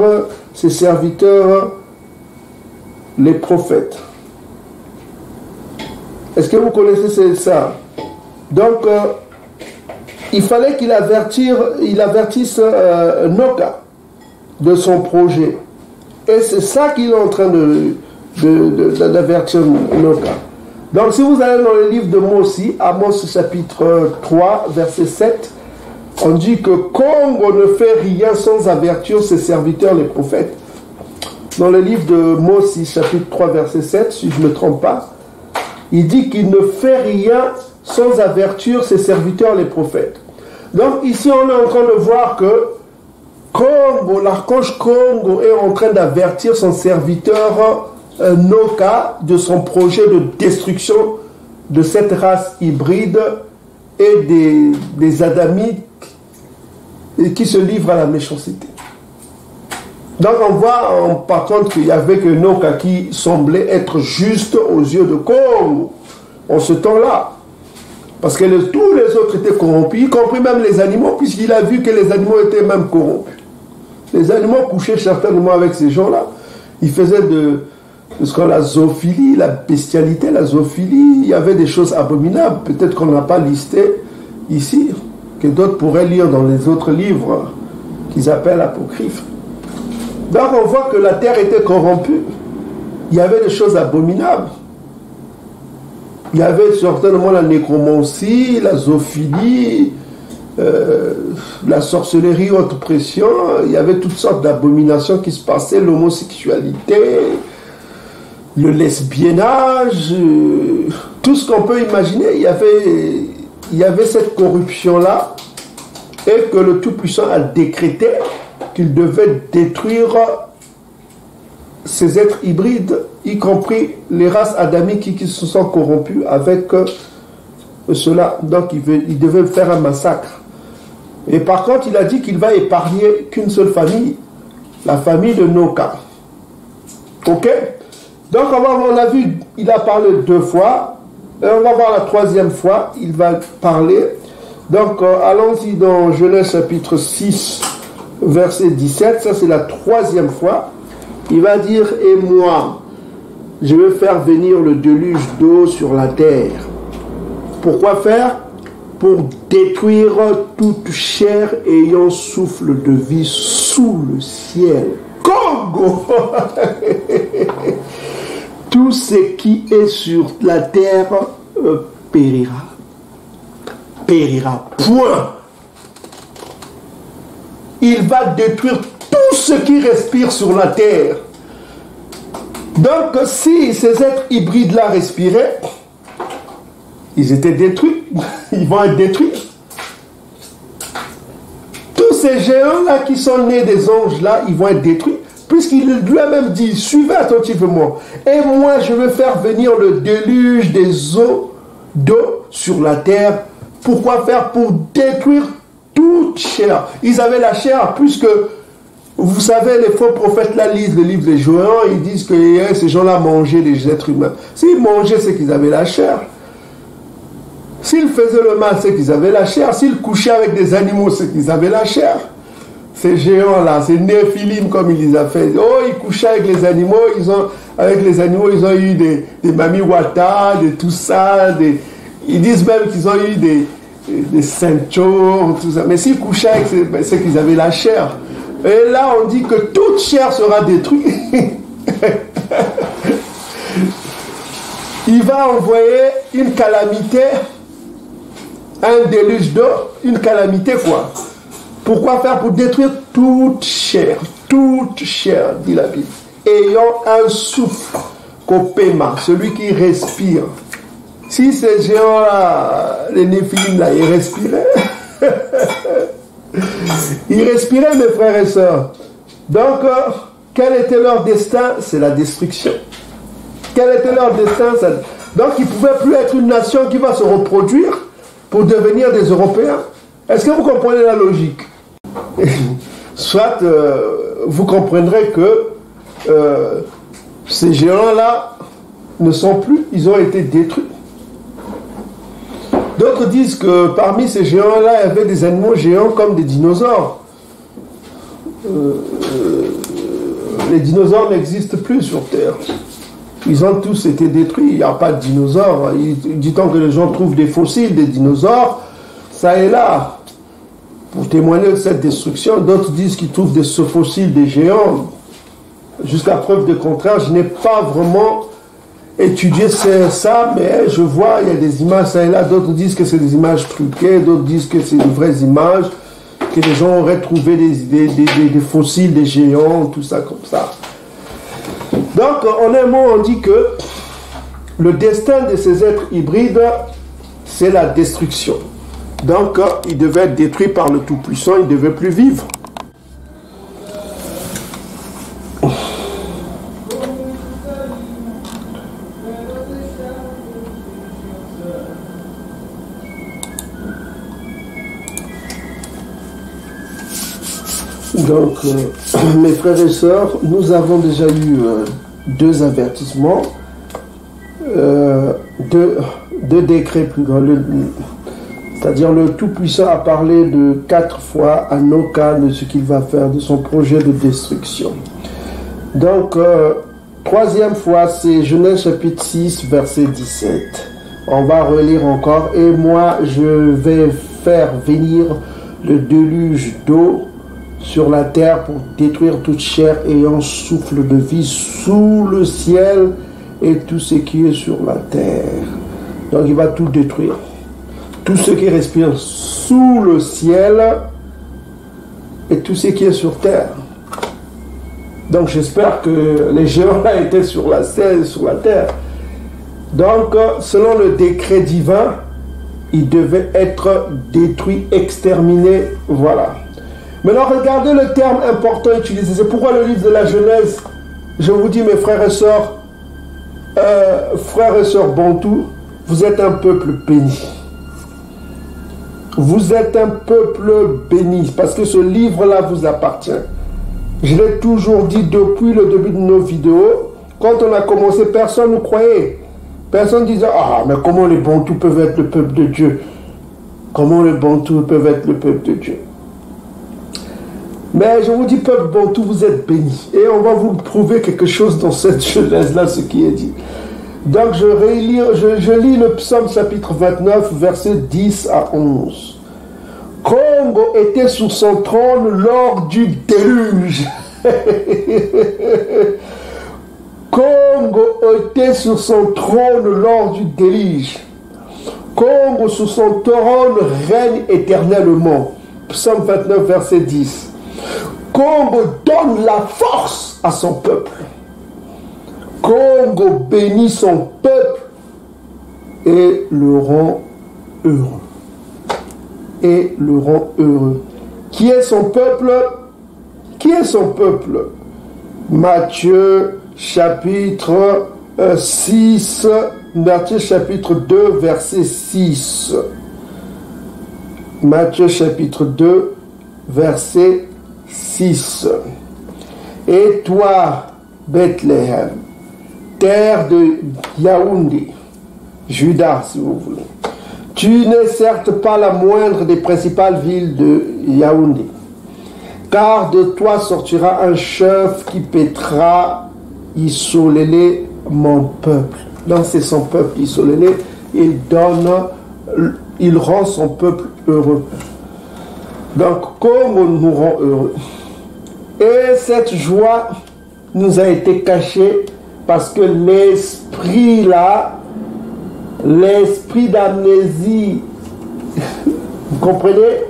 ses serviteurs, les prophètes. Est-ce que vous connaissez ça? Donc, il fallait qu'il avertisse Noka de son projet. Et c'est ça qu'il est en train d'avertir Noka. Donc, si vous allez dans le livre de Mosi, Amos chapitre 3, verset 7, on dit que Congo ne fait rien sans avertir ses serviteurs, les prophètes. Dans le livre de Mosi, chapitre 3, verset 7, si je ne me trompe pas, il dit qu'il ne fait rien sans avertir ses serviteurs, les prophètes. Donc ici, on est en train de voir que Congo, l'archange Congo est en train d'avertir son serviteur Noka de son projet de destruction de cette race hybride et des Adamites qui se livrent à la méchanceté. Donc on voit par contre qu'il y avait que Noka qui semblait être juste aux yeux de Congo en ce temps-là. Parce que tous les autres étaient corrompus, y compris même les animaux, puisqu'il a vu que les animaux étaient même corrompus. Les animaux couchaient certainement avec ces gens-là. Ils faisaient de ce qu'on a la zoophilie, la bestialité, la zoophilie. Il y avait des choses abominables, peut-être qu'on n'a pas listé ici, que d'autres pourraient lire dans les autres livres qu'ils appellent apocryphes. Donc on voit que la terre était corrompue. Il y avait des choses abominables. Il y avait certainement la nécromancie, la zoophilie, la sorcellerie, haute pression. Il y avait toutes sortes d'abominations qui se passaient, l'homosexualité, le lesbiennage, tout ce qu'on peut imaginer. Il y avait cette corruption-là, et que le Tout-Puissant a décrété qu'il devait détruire ces êtres hybrides, y compris les races adamiques qui se sont corrompues avec cela. Donc il devait faire un massacre. Et par contre, il a dit qu'il va épargner qu'une seule famille, la famille de Noka. Ok? Donc on a vu, il a parlé 2 fois, et on va voir la 3e fois, il va parler. Donc allons-y dans Genèse chapitre 6, verset 17, ça c'est la 3e fois. Il va dire, et moi, je vais faire venir le déluge d'eau sur la terre. Pourquoi faire? Pour détruire toute chair ayant souffle de vie sous le ciel. Congo! Tout ce qui est sur la terre périra. Périra. Point. Il va détruire tout ce qui respire sur la terre. Donc, si ces êtres hybrides-là respiraient, ils étaient détruits. Ils vont être détruits. Tous ces géants-là qui sont nés des anges-là, ils vont être détruits. Puisqu'il lui a même dit, suivez attentivement. Et moi, je vais faire venir le déluge des eaux d'eau sur la terre. Pourquoi faire? Pour détruire toute chair. Ils avaient la chair, puisque, vous savez, les faux prophètes là lisent le livre des Joël, ils disent que ces gens-là mangeaient des êtres humains. S'ils mangeaient, c'est qu'ils avaient la chair. S'ils faisaient le mal, c'est qu'ils avaient la chair. S'ils couchaient avec des animaux, c'est qu'ils avaient la chair. Ces géants-là, ces néphilim, comme ils les ont fait. Oh, ils couchaient avec les animaux, avec les animaux, ils ont eu des mami wata, de tout ça. Ils disent même qu'ils ont eu des ceintures, tout ça. Mais s'ils couchaient avec, c'est qu'ils avaient la chair. Et là, on dit que toute chair sera détruite. Il va envoyer une calamité, un déluge d'eau, une calamité quoi. Pourquoi faire? Pour détruire toute chair, dit la Bible, ayant un souffle, Kopema, celui qui respire. Si ces géants-là, les Néphilim, là, ils respiraient, ils respiraient, mes frères et sœurs. Donc, quel était leur destin? C'est la destruction. Quel était leur destin? Donc, ils ne pouvaient plus être une nation qui va se reproduire pour devenir des Européens. Est-ce que vous comprenez la logique? Soit vous comprendrez que ces géants-là ne sont plus, ils ont été détruits. D'autres disent que parmi ces géants-là, il y avait des animaux géants comme des dinosaures. Les dinosaures n'existent plus sur Terre. Ils ont tous été détruits. Il n'y a pas de dinosaures. Dit-on que les gens trouvent des fossiles des dinosaures, ça et là, pour témoigner de cette destruction. D'autres disent qu'ils trouvent des fossiles des géants. Jusqu'à preuve de contraire, je n'ai pas vraiment étudié ça, mais je vois, il y a des images ça et là. D'autres disent que c'est des images truquées, d'autres disent que c'est des vraies images, que les gens auraient trouvé des fossiles des géants, tout ça comme ça. Donc, en un mot, on dit que le destin de ces êtres hybrides, c'est la destruction. Donc, ils devaient être détruits par le Tout-Puissant, ils ne devaient plus vivre. Donc, mes frères et sœurs, nous avons déjà eu deux avertissements, deux décrets plus grands. C'est-à-dire le Tout-Puissant a parlé de 4 fois à nos cas de ce qu'il va faire, de son projet de destruction. Donc, troisième fois, c'est Genèse chapitre 6, verset 17. On va relire encore. « Et moi, je vais faire venir le déluge d'eau sur la terre pour détruire toute chair ayant souffle de vie sous le ciel et tout ce qui est sur la terre. » Donc, il va tout détruire. Tout ce qui respire sous le ciel et tout ce qui est sur terre. Donc j'espère que les géants là étaient sur la terre. Donc selon le décret divin, ils devaient être détruits, exterminés. Voilà. Maintenant regardez le terme important utilisé. C'est pourquoi le livre de la Genèse, je vous dis mes frères et sœurs bantous, vous êtes un peuple béni. Vous êtes un peuple béni parce que ce livre-là vous appartient. Je l'ai toujours dit depuis le début de nos vidéos. Quand on a commencé, personne ne croyait. Personne disait « Ah, mais comment les Bantous peuvent être le peuple de Dieu? Comment les Bantous peuvent être le peuple de Dieu ?» Mais je vous dis, peuple Bantou, vous êtes bénis. Et on va vous prouver quelque chose dans cette Genèse-là, ce qui est dit. Donc je lis le psaume chapitre 29, versets 10 à 11. Congo était sur son trône lors du déluge. Congo était sur son trône lors du déluge. Congo sur son trône règne éternellement. Psaume 29, verset 10. Congo donne la force à son peuple. Congo bénit son peuple et le rend heureux. Et le rend heureux. Qui est son peuple? Qui est son peuple? Matthieu chapitre 6, Matthieu chapitre 2, verset 6. Matthieu chapitre 2, verset 6. Et toi, Bethléem, terre de Yaoundé, Juda si vous voulez, tu n'es certes pas la moindre des principales villes de Yaoundé, car de toi sortira un chef qui paîtra Isolélé, mon peuple. Donc c'est son peuple Isolélé, il rend son peuple heureux. Donc comme on nous rend heureux. Et cette joie nous a été cachée parce que l'esprit là, l'esprit d'amnésie, vous comprenez?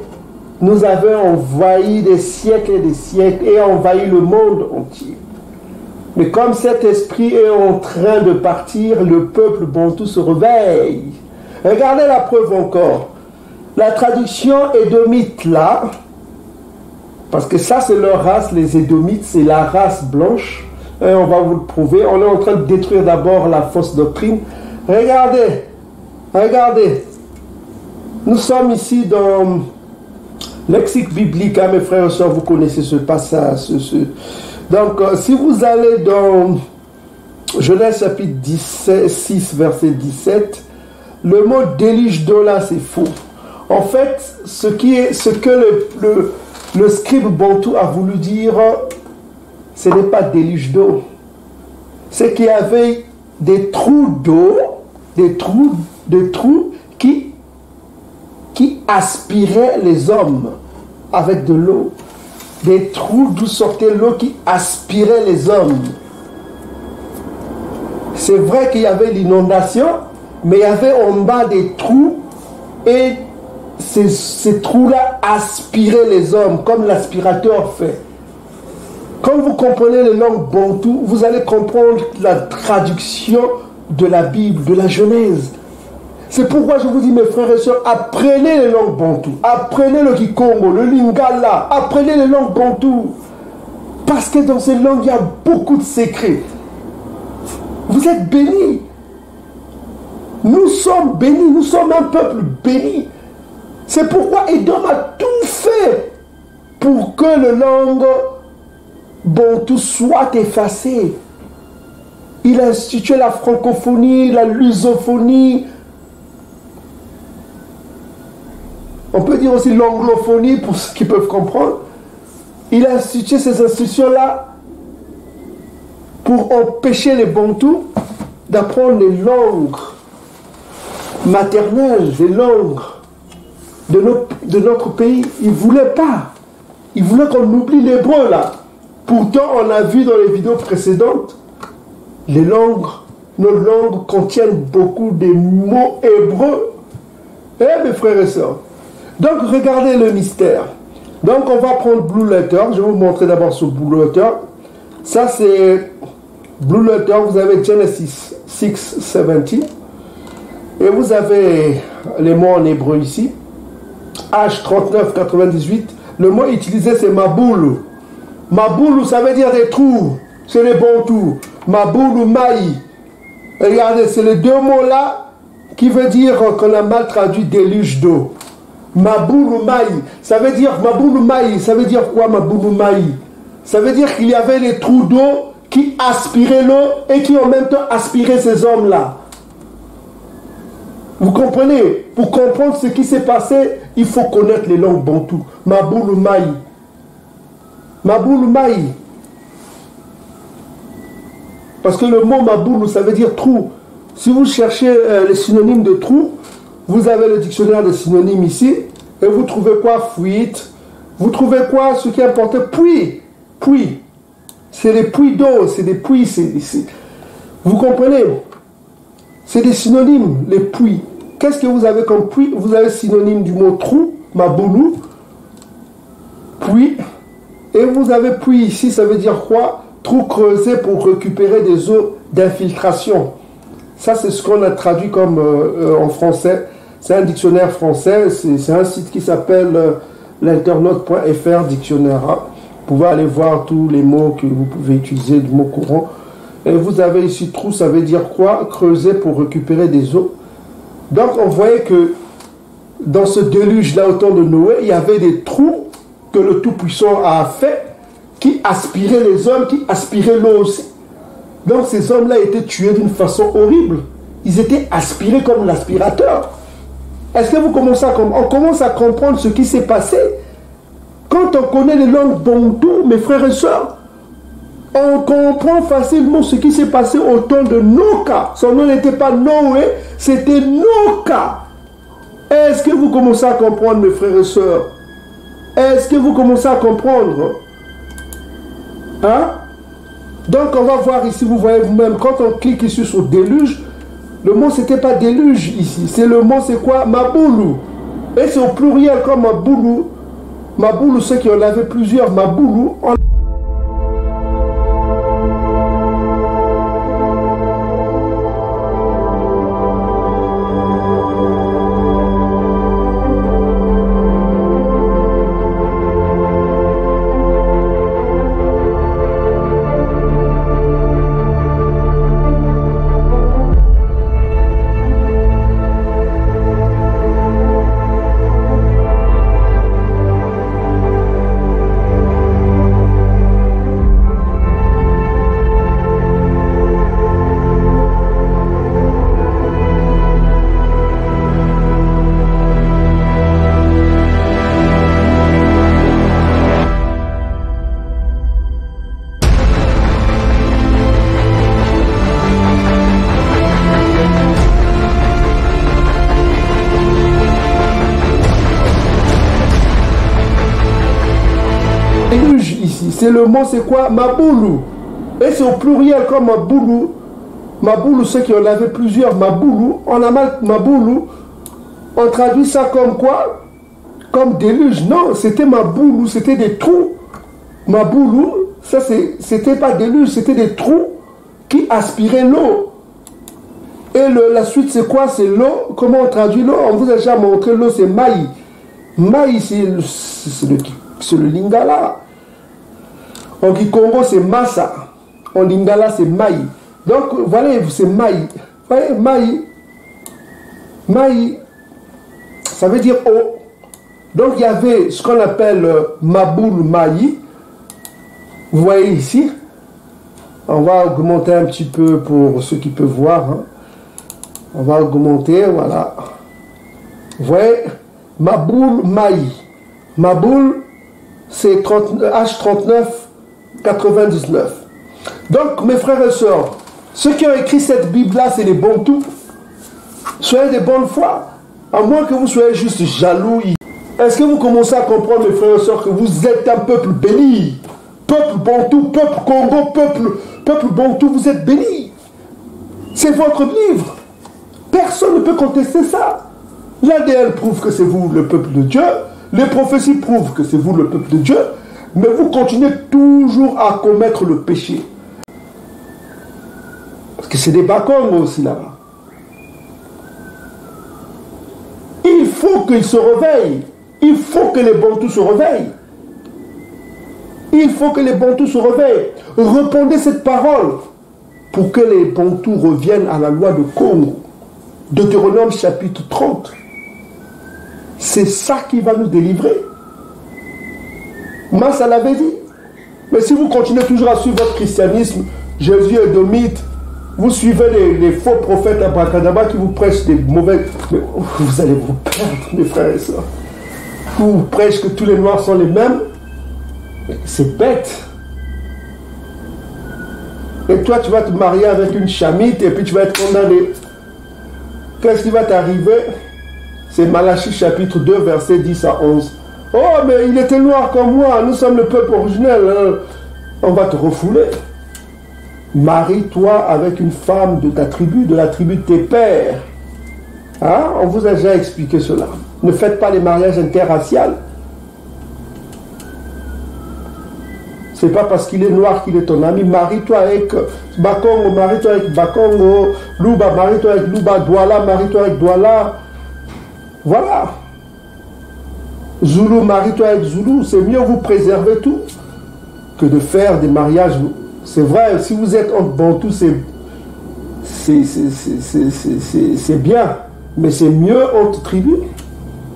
nous avons envahi des siècles et des siècles et envahi le monde entier. Mais comme cet esprit est en train de partir, le peuple bantou se réveille. Regardez la preuve encore. La traduction édomite là, parce que ça c'est leur race, les édomites, c'est la race blanche. Et on va vous le prouver. On est en train de détruire d'abord la fausse doctrine. Regardez, regardez. Nous sommes ici dans lexique biblique, hein, mes frères et sœurs, vous connaissez ce passage. Donc, si vous allez dans Genèse chapitre 6, verset 17, le mot déluge d'eau là, c'est faux. En fait, ce que le scribe bantou a voulu dire, ce n'est pas déluge d'eau. C'est qu'il y avait des trous d'eau, des trous qui aspiraient les hommes avec de l'eau. Des trous d'où sortait l'eau qui aspirait les hommes. C'est vrai qu'il y avait l'inondation, mais il y avait en bas des trous et ces trous-là aspiraient les hommes comme l'aspirateur fait. Quand vous comprenez les langues bantou, vous allez comprendre la traduction de la Bible, de la Genèse. C'est pourquoi je vous dis, mes frères et sœurs, apprenez les langues bantou, apprenez le kikongo, le lingala, apprenez les langues bantou. Parce que dans ces langues, il y a beaucoup de secrets. Vous êtes bénis. Nous sommes bénis, nous sommes un peuple béni. C'est pourquoi Edom a tout fait pour que le langue bantou soit effacé. Il a institué la francophonie, la lusophonie. On peut dire aussi l'anglophonie pour ceux qui peuvent comprendre. Il a institué ces institutions-là pour empêcher les bantous d'apprendre les langues maternelles, les langues de notre pays. Il ne voulait pas. Il voulait qu'on oublie l'hébreu là. Pourtant, on a vu dans les vidéos précédentes, les langues, nos langues contiennent beaucoup de mots hébreux. Eh mes frères et sœurs. Donc regardez le mystère. Donc on va prendre Blue Letter. Je vais vous montrer d'abord ce Blue Letter. Ça c'est Blue Letter. Vous avez Genesis 6:17. Et vous avez les mots en hébreu ici. H3998. Le mot utilisé c'est Maboulou. Maboulou ça veut dire des trous. C'est les bantous. Maboulou Maï. Regardez, c'est les deux mots là qui veut dire qu'on a mal traduit déluge d'eau. Maboulou Maï, ça veut dire Maboulou Maï, ça veut dire quoi Maboulou Maï? Ça veut dire qu'il y avait les trous d'eau qui aspiraient l'eau et qui en même temps aspiraient ces hommes-là. Vous comprenez? Pour comprendre ce qui s'est passé, il faut connaître les langues bantoues. Maboulou Maï. Maboulou Maï. Parce que le mot Maboulou, ça veut dire trou. Si vous cherchez les synonymes de trou, vous avez le dictionnaire de synonymes ici, et vous trouvez quoi? Fuite. Vous trouvez quoi? Ce qui est important? Puits. Puits. C'est des puits d'eau, c'est des puits. Vous comprenez? C'est des synonymes, les puits. Qu'est-ce que vous avez comme puits? Vous avez synonyme du mot trou, Maboulou, puits. Et vous avez puits ici, ça veut dire quoi? Trou creusé pour récupérer des eaux d'infiltration. Ça, c'est ce qu'on a traduit comme en français. C'est un dictionnaire français. C'est un site qui s'appelle l'internaute.fr dictionnaire. Vous pouvez aller voir tous les mots que vous pouvez utiliser, du mot courant. Et vous avez ici trou, ça veut dire quoi? Creuser pour récupérer des eaux. Donc, on voyait que dans ce déluge-là, au temps de Noé, il y avait des trous que le Tout-Puissant a fait qui aspiraient les hommes, qui aspiraient l'eau aussi. Donc ces hommes-là étaient tués d'une façon horrible. Ils étaient aspirés comme l'aspirateur. Est-ce que vous commencez à comprendre? On commence à comprendre ce qui s'est passé. Quand on connaît les langues bantou, mes frères et sœurs, on comprend facilement ce qui s'est passé au temps de Noka. Son nom n'était pas Noé, c'était Noka. Est-ce que vous commencez à comprendre, mes frères et sœurs? Est-ce que vous commencez à comprendre? Hein? Donc on va voir ici, vous voyez vous-même, quand on clique ici sur déluge, le mot c'était pas déluge ici, c'est le mot c'est quoi? Maboulou. Et c'est au pluriel comme Maboulou. Maboulou, ceux qui en avaient plusieurs, Maboulou, ici, c'est le mot, c'est quoi? Maboulou. Et c'est au pluriel comme Maboulou. Maboulou, ceux qui en avaient plusieurs, Maboulou. On a mal Maboulou. On traduit ça comme quoi? Comme déluge. Non, c'était Maboulou, c'était des trous. Maboulou, ça c'était pas déluge, c'était des trous qui aspiraient l'eau. Et la suite, c'est quoi? C'est l'eau. Comment on traduit l'eau? On vous a déjà montré l'eau, c'est Maï. Maï, c'est le Lingala. En Kikongo, c'est Massa. En Lingala, c'est Maï. Donc, voilà, c'est Maï. Vous voyez, Maï. Maï, ça veut dire eau. Donc, il y avait ce qu'on appelle Maboul Maï. Vous voyez ici. On va augmenter un petit peu pour ceux qui peuvent voir. Hein. On va augmenter, voilà. Vous voyez, Maboul Maï. Maboul, c'est H39 99. Donc, mes frères et sœurs, ceux qui ont écrit cette Bible-là, c'est les Bantous. Soyez de bonne foi. À moins que vous soyez juste jaloux. Est-ce que vous commencez à comprendre, mes frères et sœurs, que vous êtes un peuple béni? Peuple Bantou, peuple Congo, peuple Bantou, vous êtes béni. C'est votre livre. Personne ne peut contester ça. L'ADN prouve que c'est vous le peuple de Dieu. Les prophéties prouvent que c'est vous le peuple de Dieu. Mais vous continuez toujours à commettre le péché. Parce que c'est des Bakongos aussi là-bas. Il faut qu'ils se réveillent. Il faut que les Bantous se réveillent. Il faut que les Bantous se réveillent. Répondez cette parole pour que les Bantous reviennent à la loi de Congo. Deutéronome chapitre 30. C'est ça qui va nous délivrer. Massa l'avait dit. Mais si vous continuez toujours à suivre votre christianisme, Jésus est domite, vous suivez les faux prophètes abracadabra qui vous prêchent des mauvais... Mais vous allez vous perdre, mes frères et sœurs. Vous prêchez que tous les noirs sont les mêmes. C'est bête. Et toi, tu vas te marier avec une chamite et puis tu vas être condamné. Qu'est-ce qui va t'arriver? C'est Malachie chapitre 2, versets 10 à 11. Oh, mais il était noir comme moi, nous sommes le peuple originel. Hein. On va te refouler. Marie-toi avec une femme de ta tribu, de la tribu de tes pères. Hein? On vous a déjà expliqué cela. Ne faites pas les mariages interraciaux. C'est pas parce qu'il est noir qu'il est ton ami. Marie-toi avec Bakongo, marie-toi avec Bakongo. Louba, marie-toi avec Louba. Douala, marie-toi avec Douala. Voilà. Zoulou, marie-toi avec Zoulou. C'est mieux vous préserver tout que de faire des mariages. C'est vrai, si vous êtes en Bantou, c'est bien. Mais c'est mieux entre tribus.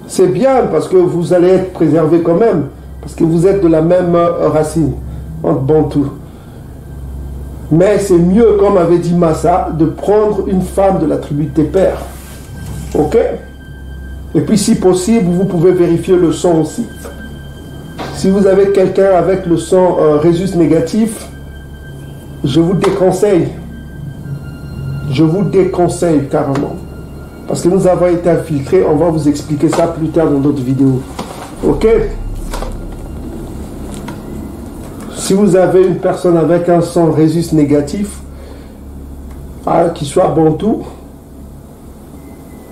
C'est bien parce que vous allez être préservé quand même. Parce que vous êtes de la même racine, entre Bantou. Mais c'est mieux, comme avait dit Massa, de prendre une femme de la tribu de tes pères. Ok? Et puis si possible, vous pouvez vérifier le sang aussi. Si vous avez quelqu'un avec le sang rhésus négatif, je vous déconseille. Je vous déconseille carrément. Parce que nous avons été infiltrés, on va vous expliquer ça plus tard dans d'autres vidéos. Ok? Si vous avez une personne avec un sang rhésus négatif, qui soit bantou,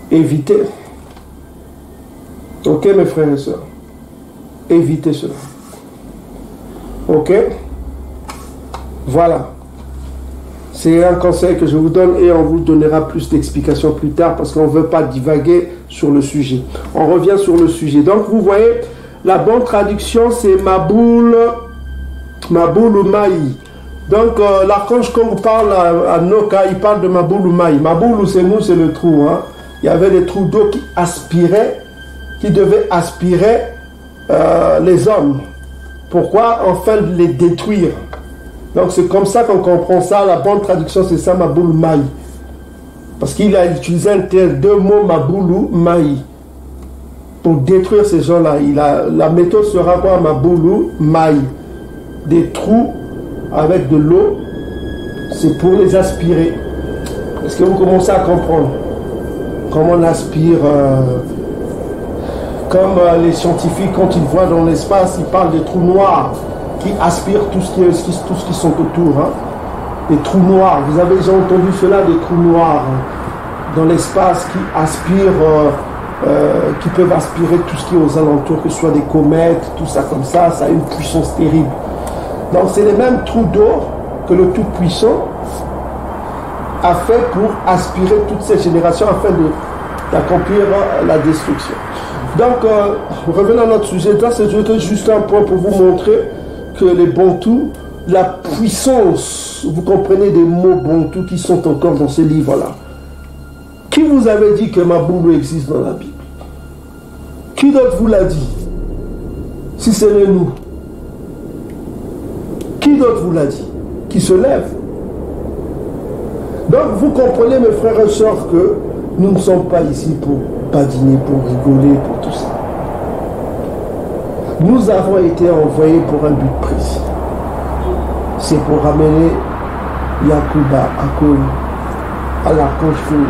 évitez. Ok mes frères et sœurs? évitez cela. Ok? Voilà. C'est un conseil que je vous donne et on vous donnera plus d'explications plus tard parce qu'on ne veut pas divaguer sur le sujet. On revient sur le sujet. Donc vous voyez, la bonne traduction c'est Maboul ou Maï. Donc l'archange quand on parle à Noka, il parle de Maboul ou Maï. Maboul c'est nous, c'est le trou. Hein. Il y avait des trous d'eau qui aspiraient, qui devaient aspirer les hommes. Pourquoi? Enfin les détruire. Donc c'est comme ça qu'on comprend ça. La bonne traduction c'est ça, Maboul Maï. Parce qu'il a utilisé deux mots, Maboulou Maï, pour détruire ces gens-là. La méthode sera quoi? Maboulou Maï. Des trous avec de l'eau, c'est pour les aspirer. Est-ce que vous commencez à comprendre comment on aspire comme les scientifiques, quand ils voient dans l'espace, ils parlent des trous noirs qui aspirent tout ce qui sont autour. Hein. Des trous noirs. Vous avez déjà entendu cela, des trous noirs dans l'espace qui aspirent, qui peuvent aspirer tout ce qui est aux alentours, que ce soit des comètes, tout ça comme ça. Ça a une puissance terrible. Donc c'est les mêmes trous d'eau que le Tout-Puissant a fait pour aspirer toutes ces générations afin d'accomplir la destruction. Donc, revenons à notre sujet. Là, c'est juste un point pour vous montrer que les Bantous, la puissance, vous comprenez des mots Bantous qui sont encore dans ces livres-là. Qui vous avait dit que Maboulou existe dans la Bible? Qui d'autre vous l'a dit? Si ce n'est nous. Qui d'autre vous l'a dit? Qui se lève? Donc, vous comprenez, mes frères et sœurs, que nous ne sommes pas ici pour badiner, pour rigoler, pour tout ça. Nous avons été envoyés pour un but précis. C'est pour ramener Yakuba à l'archange fini.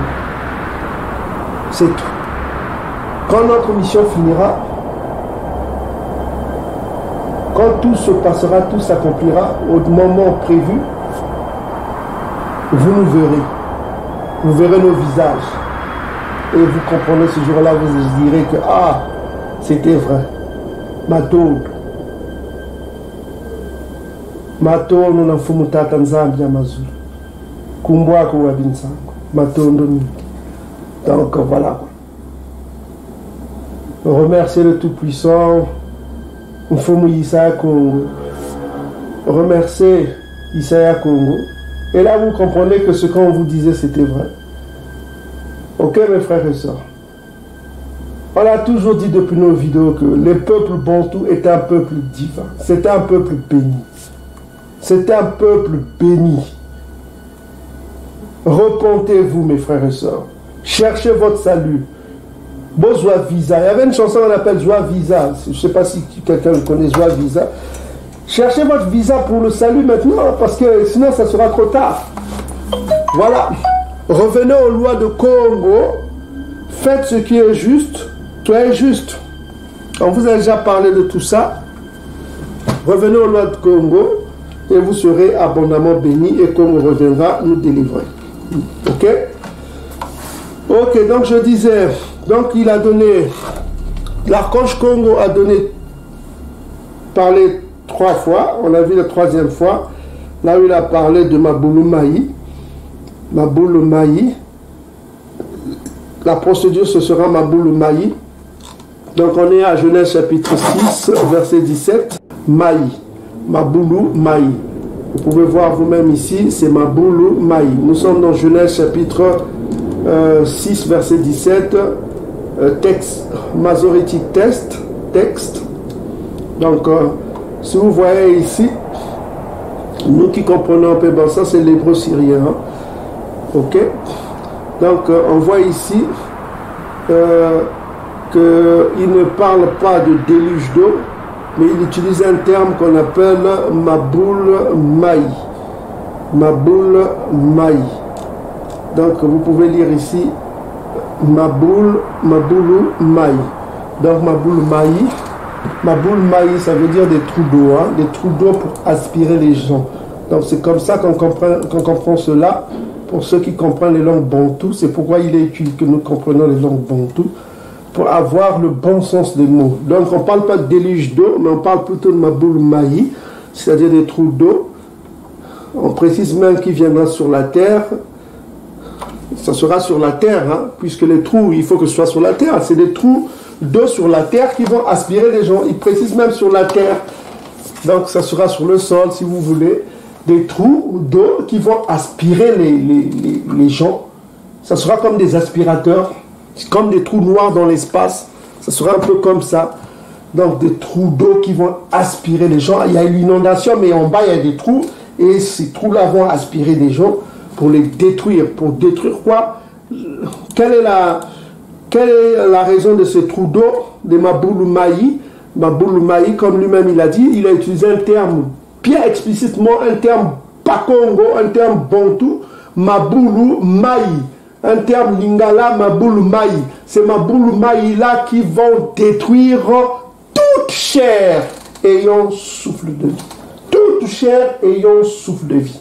C'est tout. Quand notre mission finira, quand tout se passera, tout s'accomplira au moment prévu, vous nous verrez. Vous verrez nos visages. Et vous comprenez ce jour-là, vous direz que, ah, c'était vrai. Matondo na mfumutata nzambi ya mazulu. Kumbwako wa binsango. Matondo ni. Donc voilà. Remercier le Tout-Puissant. Mfumu Isaya Congo. Remercier Isaya Congo. Et là vous comprenez que ce qu'on vous disait c'était vrai. Ok mes frères et sœurs. On a toujours dit depuis nos vidéos que le peuple bantou est un peuple divin. C'est un peuple béni. C'est un peuple béni. Repentez-vous mes frères et sœurs. Cherchez votre salut. Bon Joie Visa. Il y avait une chanson qu'on appelle Joie Visa. Je ne sais pas si quelqu'un le connaît, Joie Visa. Cherchez votre visa pour le salut maintenant, parce que sinon ça sera trop tard. Voilà. Revenez aux lois de Congo. Faites ce qui est juste. Soyez juste. On vous a déjà parlé de tout ça. Revenez aux lois de Congo et vous serez abondamment bénis et Congo reviendra nous délivrer. Ok? Ok, donc je disais, donc il a donné, l'archange Congo a parlé 3 fois, on a vu la 3e fois, là où il a parlé de Maboulou Maï. Maboulou Maï. La procédure ce sera Maboulou Maï. Donc on est à Genèse chapitre 6, verset 17. Maï. Maboulou Maï. Vous pouvez voir vous-même ici, c'est Maboulou Maï. Nous sommes dans Genèse chapitre 6, verset 17. Texte, Masoretic texte. Donc, si vous voyez ici, nous qui comprenons un peu, bon, ça c'est l'hébreu syrien. Hein? Ok? Donc, on voit ici qu'il ne parle pas de déluge d'eau, mais il utilise un terme qu'on appelle Maboul Maï. Maboul Maï. Donc, vous pouvez lire ici Maboulou Maï. Donc, Maboul Maï. Maboul Maï, ça veut dire des trous d'eau, hein? Des trous d'eau pour aspirer les gens. Donc, c'est comme ça qu'on comprend cela. Pour ceux qui comprennent les langues bantoues, c'est pourquoi il est utile que nous comprenions les langues bantoues. pour avoir le bon sens des mots. Donc on ne parle pas de déluge d'eau, mais on parle plutôt de Maboul Maï, c'est-à-dire des trous d'eau. On précise même qu'il viendra sur la terre. Ça sera sur la terre, hein, puisque les trous, il faut que ce soit sur la terre. C'est des trous d'eau sur la terre qui vont aspirer les gens. Il précise même sur la terre. Donc ça sera sur le sol, si vous voulez. Des trous d'eau qui vont aspirer les gens. Ça sera comme des aspirateurs, comme des trous noirs dans l'espace. Ça sera un peu comme ça. Donc des trous d'eau qui vont aspirer les gens. Il y a une inondation, mais en bas, il y a des trous. Et ces trous-là vont aspirer des gens pour les détruire. Pour détruire quoi? Quelle est la raison de ces trous d'eau de Maboul Maï? Maboul Maï, comme lui-même il a dit, il a utilisé un terme bien explicitement, un terme Pakongo, un terme Bantou, Maboul Maï. Un terme Lingala, Maboul Maï. C'est Maboul Maï là qui vont détruire toute chair ayant souffle de vie. Toute chair ayant souffle de vie.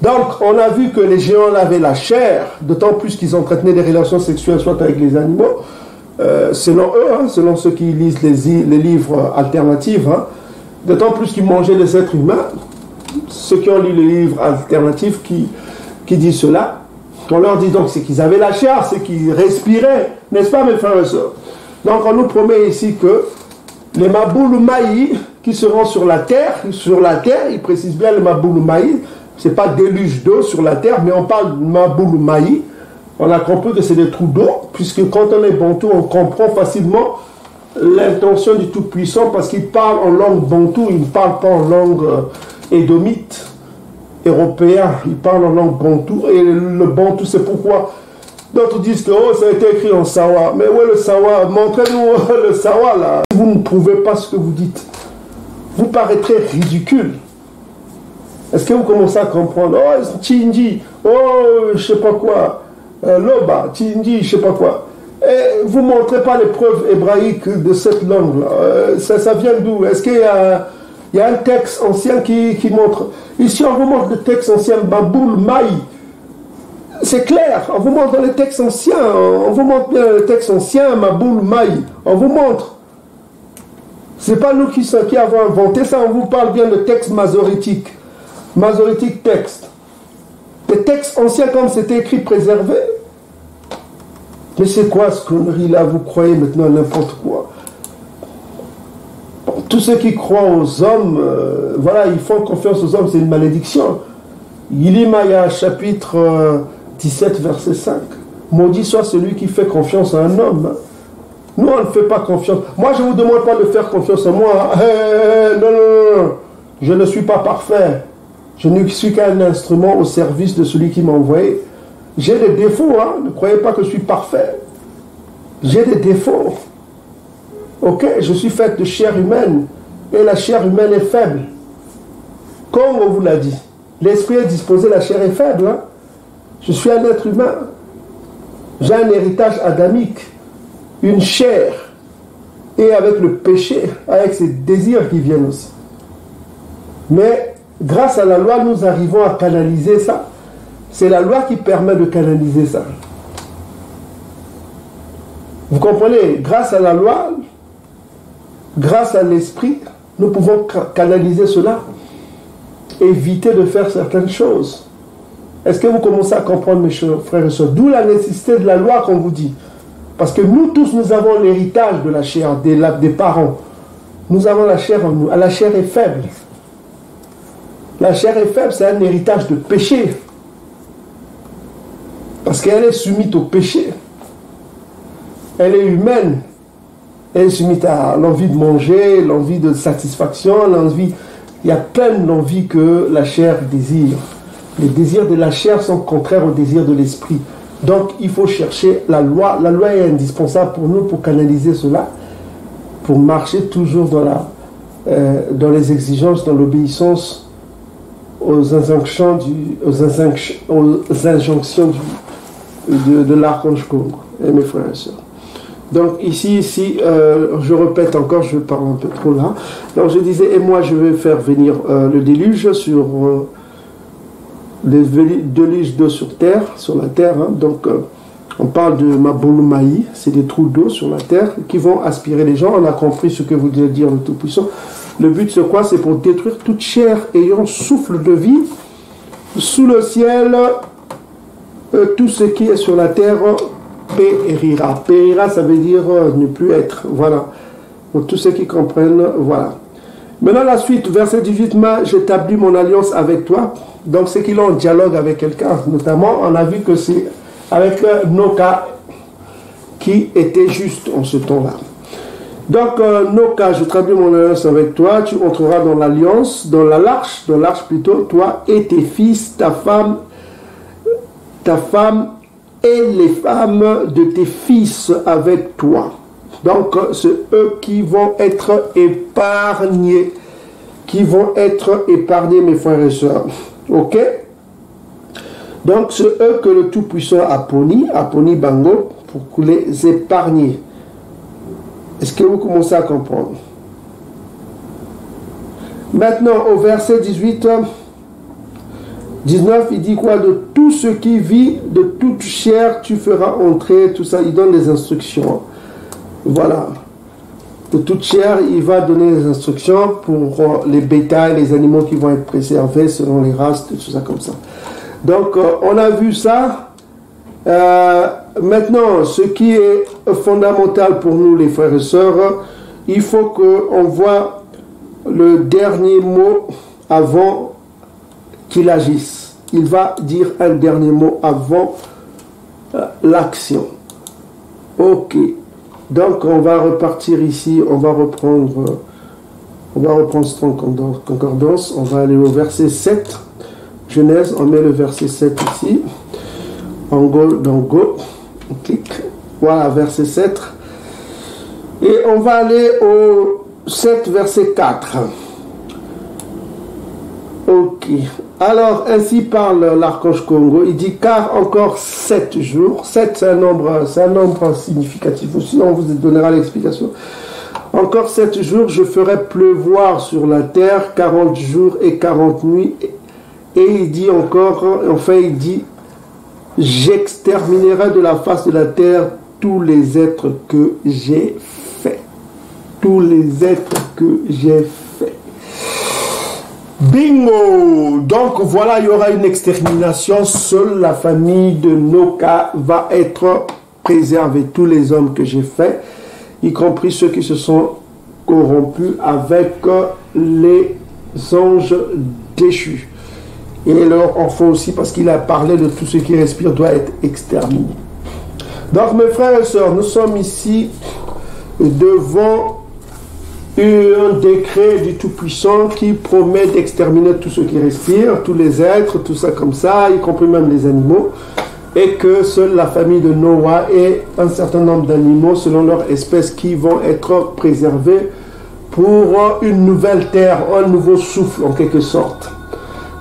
Donc, on a vu que les géants avaient la chair, d'autant plus qu'ils entretenaient des relations sexuelles, soit avec les animaux, selon eux, hein, selon ceux qui lisent les livres alternatifs, hein, d'autant plus qu'ils mangeaient des êtres humains. Ceux qui ont lu les livres alternatifs qui disent cela, on leur dit donc c'est qu'ils avaient la chair, c'est qu'ils respiraient, n'est-ce pas mes frères et sœurs? Donc, on nous promet ici que les Maboul Maï qui seront sur la terre, il précise bien le Maboul Maï, c'est pas déluge d'eau sur la terre, mais on parle de Maboul Maï. On a compris que c'est des trous d'eau, puisque quand on est bantou, on comprend facilement l'intention du Tout-Puissant, parce qu'il parle en langue bantou, il ne parle pas en langue édomite, européen, il parle en langue bantou, et le bantou, c'est pourquoi d'autres disent que oh, ça a été écrit en sawa. Mais où est le sawa? Montrez-nous le sawa là. Si vous ne prouvez pas ce que vous dites, vous paraîtrez ridicule. Est-ce que vous commencez à comprendre? Oh, Tchinji, oh, je sais pas quoi, Loba, Tchinji, je sais pas quoi. Et vous ne montrez pas les preuves hébraïques de cette langue-là. Ça vient d'où? Est-ce qu'il y a un texte ancien qui montre? Ici, on vous montre le texte ancien, Maboul Maï. C'est clair, on vous montre dans les textes anciens, on vous montre bien le texte ancien, Maboul Maï. On vous montre. Ce n'est pas nous qui avons inventé ça, on vous parle bien de texte masorétique. Masorétique texte. Des textes anciens comme c'était écrit préservé. Mais c'est quoi ce connerie-là? Vous croyez maintenant n'importe quoi. Bon, tous ceux qui croient aux hommes, voilà, ils font confiance aux hommes, c'est une malédiction. Yilimaya, chapitre 17, verset 5. Maudit soit celui qui fait confiance à un homme. Nous, on ne fait pas confiance. Moi, je ne vous demande pas de faire confiance à moi. Non. Je ne suis pas parfait. Je ne suis qu'un instrument au service de celui qui m'a envoyé. J'ai des défauts, hein? Ne croyez pas que je suis parfait. J'ai des défauts. Ok, je suis fait de chair humaine. Et la chair humaine est faible. Comme on vous l'a dit. L'esprit est disposé, la chair est faible. Hein? Je suis un être humain. J'ai un héritage adamique. Une chair. Et avec le péché, avec ses désirs qui viennent aussi. Mais grâce à la loi, nous arrivons à canaliser ça. C'est la loi qui permet de canaliser ça. Vous comprenez? Grâce à la loi, grâce à l'esprit, nous pouvons canaliser cela. Éviter de faire certaines choses. Est-ce que vous commencez à comprendre, mes chers frères et sœurs? D'où la nécessité de la loi qu'on vous dit. Parce que nous tous, nous avons l'héritage de la chair, des parents. Nous avons la chair en nous. La chair est faible. La chair est faible, c'est un héritage de péché. Parce qu'elle est soumise au péché. Elle est humaine. Elle est soumise à l'envie de manger, l'envie de satisfaction, l'envie... Il y a plein d'envies que la chair désire. Les désirs de la chair sont contraires aux désirs de l'esprit. Donc, il faut chercher la loi. La loi est indispensable pour nous, pour canaliser cela, pour marcher toujours dans les exigences, dans l'obéissance aux injonctions de l'archange Congo. Et mes frères et sœurs. Donc ici, je répète encore, je parle un peu trop là. Donc je disais, et moi je vais faire venir le déluge sur les déluges d'eau sur terre, sur la terre. Hein. Donc On parle de Mabolomaï, c'est des trous d'eau sur la terre qui vont aspirer les gens. On a compris ce que voulait dire le Tout-Puissant. Le but, c'est quoi? C'est pour détruire toute chair ayant souffle de vie sous le ciel. Tout ce qui est sur la terre périra. Périra, ça veut dire ne plus être. Voilà. Pour tous ceux qui comprennent, voilà. Maintenant, la suite, verset 18, j'établis mon alliance avec toi. Donc, c'est qu'il a un dialogue avec quelqu'un. Notamment, on a vu que c'est avec Noka qui était juste en ce temps-là. Donc, Noka, j'établis mon alliance avec toi. Tu entreras dans l'alliance, dans l'arche plutôt, toi et tes fils, ta femme et les femmes de tes fils avec toi. Donc, c'est eux qui vont être épargnés. Mes frères et sœurs. Ok? Donc, c'est eux que le Tout-Puissant a puni Bango, pour les épargner. Est-ce que vous commencez à comprendre? Maintenant, au verset 18, 19, il dit quoi? De tout ce qui vit, de toute chair, tu feras entrer, tout ça. Il donne des instructions. Voilà. De toute chair, il va donner des instructions pour les bétails, les animaux qui vont être préservés selon les races, tout ça comme ça. Donc, on a vu ça. Maintenant, ce qui est fondamental pour nous, les frères et sœurs, il faut qu'on voit le dernier mot avant qu'il agisse. Il va dire un dernier mot avant l'action. Ok. Donc, on va repartir ici, on va reprendre Strong Concordance, on va aller au verset 7, Genèse, on met le verset 7 ici, on clique, voilà, verset 7, et on va aller au 7, verset 4. Ok. Alors, ainsi parle l'archange Congo. Il dit, car encore 7 jours. 7, c'est un nombre significatif aussi. On vous donnera l'explication. Encore 7 jours, je ferai pleuvoir sur la terre 40 jours et 40 nuits. Et il dit encore, enfin, il dit, j'exterminerai de la face de la terre tous les êtres que j'ai faits. Tous les êtres que j'ai faits. Bingo! Donc voilà, il y aura une extermination. Seule la famille de Noka va être préservée. Tous les hommes que j'ai faits, y compris ceux qui se sont corrompus avec les anges déchus. Et leurs enfants aussi, parce qu'il a parlé de tout ce qui respire doit être exterminé. Donc mes frères et sœurs, nous sommes ici devant un décret du Tout-Puissant qui promet d'exterminer tout ce qui respire, tous les êtres, tout ça comme ça, y compris même les animaux, et que seule la famille de Noah et un certain nombre d'animaux, selon leur espèce, qui vont être préservés pour une nouvelle terre, un nouveau souffle en quelque sorte.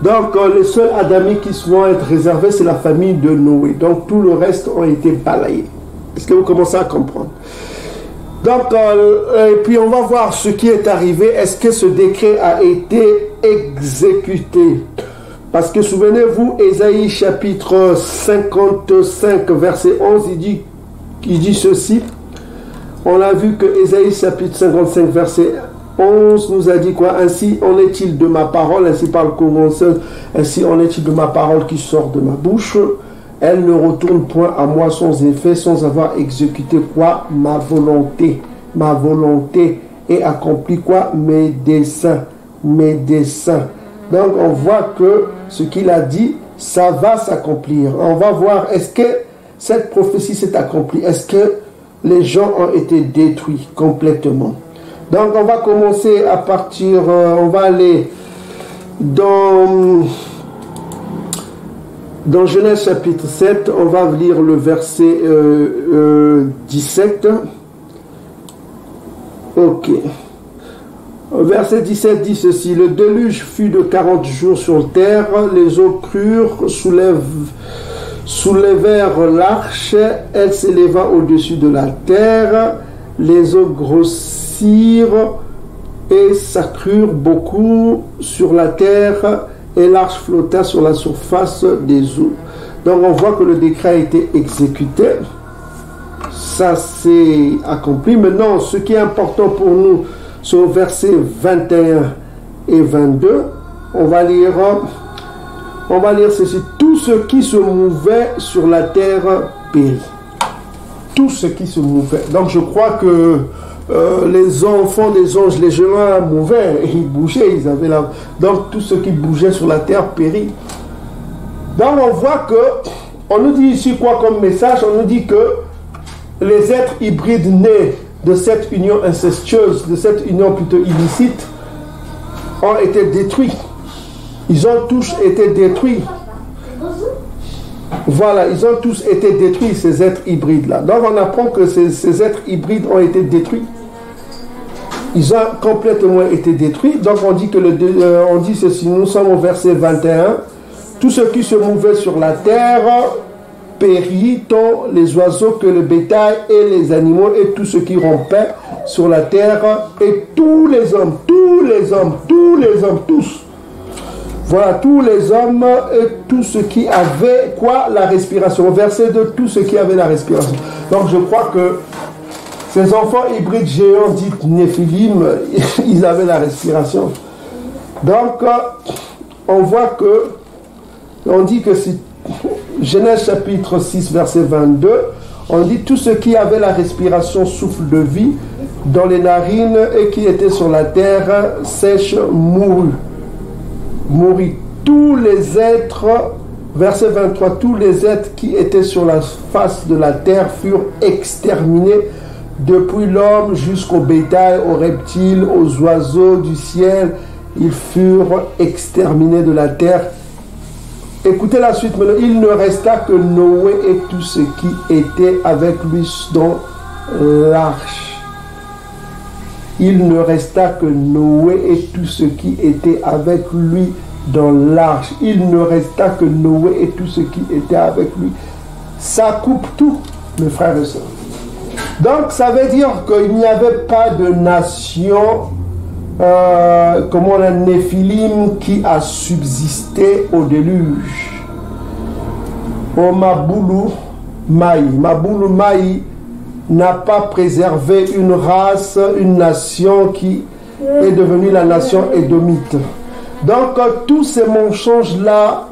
Donc les seuls adamiques qui vont être réservés, c'est la famille de Noé. Donc tout le reste ont été balayés. Est-ce que vous commencez à comprendre? Donc, et puis on va voir ce qui est arrivé. Est-ce que ce décret a été exécuté? Parce que souvenez-vous, Ésaïe chapitre 55, verset 11, il dit ceci. On a vu que Ésaïe chapitre 55, verset 11 nous a dit quoi? Ainsi en est-il de ma parole, ainsi parle commenceur, ainsi en est-il de ma parole qui sort de ma bouche. Elle ne retourne point à moi sans effet, sans avoir exécuté quoi? Ma volonté. Ma volonté et accompli quoi? Mes desseins. Mes desseins. Donc on voit que ce qu'il a dit, ça va s'accomplir. On va voir, est-ce que cette prophétie s'est accomplie? Est-ce que les gens ont été détruits complètement? Donc on va commencer à partir, on va aller dans Genèse chapitre 7, on va lire le verset 17. Ok. Verset 17 dit ceci. Le déluge fut de 40 jours sur terre, les eaux crurent, soulevèrent l'arche, elle s'éleva au-dessus de la terre, les eaux grossirent et s'accrurent beaucoup sur la terre, et l'arche flotta sur la surface des eaux. Donc on voit que le décret a été exécuté. Ça s'est accompli. Maintenant, ce qui est important pour nous, c'est au verset 21 et 22. On va lire ceci. Tout ce qui se mouvait sur la terre périt. Tout ce qui se mouvait. Donc je crois que les enfants des anges, les géants mouvaient, ils bougeaient, ils avaient la... Donc tout ce qui bougeait sur la terre périt. Donc on voit que, on nous dit ici quoi comme message? On nous dit que les êtres hybrides nés de cette union incestueuse, de cette union plutôt illicite, ont été détruits. Ils ont tous été détruits. Voilà, ils ont tous été détruits, ces êtres hybrides-là. Donc on apprend que ces êtres hybrides ont été détruits. Ils ont complètement été détruits. Donc on dit, on dit ceci, nous sommes au verset 21. Tout ce qui se mouvait sur la terre périt, tant les oiseaux que le bétail et les animaux et tout ce qui rampait sur la terre et tous les hommes, tous. Voilà, tous les hommes et tout ce qui avait quoi? La respiration. Verset 2, tout ce qui avait la respiration. Donc je crois que ces enfants hybrides géants dits Néphilim, ils avaient la respiration. Donc on voit que, on dit que c'est Genèse chapitre 6 verset 22, on dit tout ce qui avait la respiration souffle de vie dans les narines et qui était sur la terre sèche mourut. Tous les êtres, verset 23, tous les êtres qui étaient sur la face de la terre furent exterminés, depuis l'homme jusqu'au bétail, aux reptiles, aux oiseaux du ciel, ils furent exterminés de la terre. Écoutez la suite maintenant. Il ne resta que Noé et tout ce qui était avec lui dans l'arche. Il ne resta que Noé et tout ce qui était avec lui dans l'arche. Il ne resta que Noé et tout ce qui était avec lui. Ça coupe tout, mes frères et sœurs. Donc, ça veut dire qu'il n'y avait pas de nation, comme on a Néphilim, qui a subsisté au déluge. Au Mabulu Maï n'a pas préservé une race, une nation qui est devenue la nation édomite. Donc, tous ces mensonges-là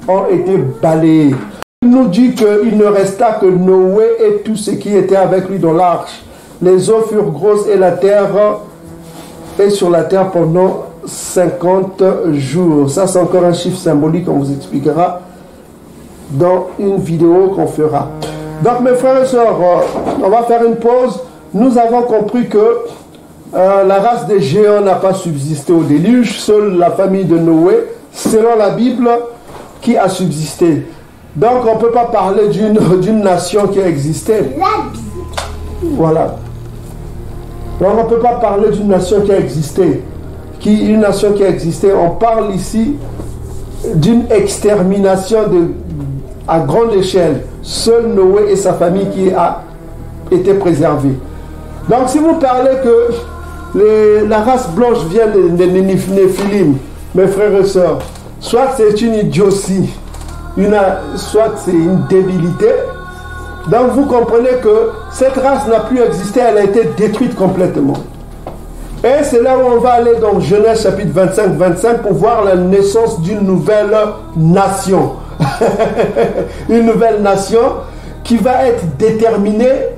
ont été balayés. Il nous dit qu'il ne resta que Noé et tout ce qui était avec lui dans l'arche. Les eaux furent grosses et la terre est sur la terre pendant 50 jours. Ça, c'est encore un chiffre symbolique qu'on vous expliquera dans une vidéo qu'on fera. Donc, mes frères et sœurs, on va faire une pause. Nous avons compris que la race des géants n'a pas subsisté au déluge. Seule la famille de Noé, selon la Bible, qui a subsisté. Donc, on ne peut pas parler d'une nation qui a existé. Voilà. Donc, on ne peut pas parler d'une nation qui a existé. Une nation qui a existé. On parle ici d'une extermination à grande échelle. Seul Noé et sa famille qui a été préservée. Donc, si vous parlez que la race blanche vient des Néphilim, mes frères et sœurs, soit c'est une idiotie, soit c'est une débilité. Donc vous comprenez que cette race n'a plus existé, elle a été détruite complètement. Et c'est là où on va aller dans Genèse chapitre 25 pour voir la naissance d'une nouvelle nation. Une nouvelle nation qui va être déterminée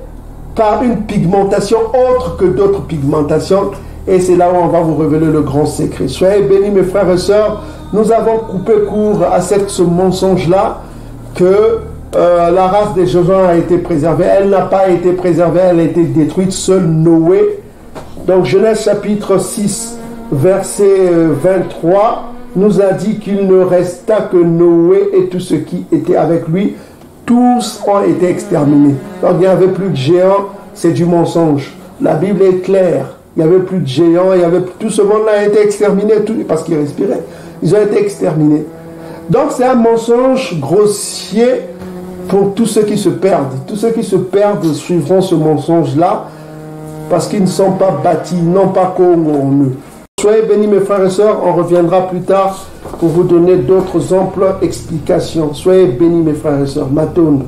par une pigmentation autre que d'autres pigmentations. Et c'est là où on va vous révéler le grand secret. Soyez bénis mes frères et sœurs. Nous avons coupé court à ce mensonge-là que la race des géants a été préservée. Elle n'a pas été préservée, elle a été détruite. Seul Noé. Donc Genèse chapitre 6, verset 23, nous a dit qu'il ne resta que Noé et tout ce qui était avec lui. Tous ont été exterminés. Donc il n'y avait plus de géants, c'est du mensonge. La Bible est claire. Il n'y avait plus de géants, tout ce monde-là a été exterminé parce qu'ils respiraient. Ils ont été exterminés. Donc c'est un mensonge grossier pour tous ceux qui se perdent. Tous ceux qui se perdent suivront ce mensonge-là parce qu'ils ne sont pas bâtis, non pas comme eux. Soyez bénis mes frères et sœurs, on reviendra plus tard pour vous donner d'autres amples explications. Soyez bénis mes frères et sœurs. Matone.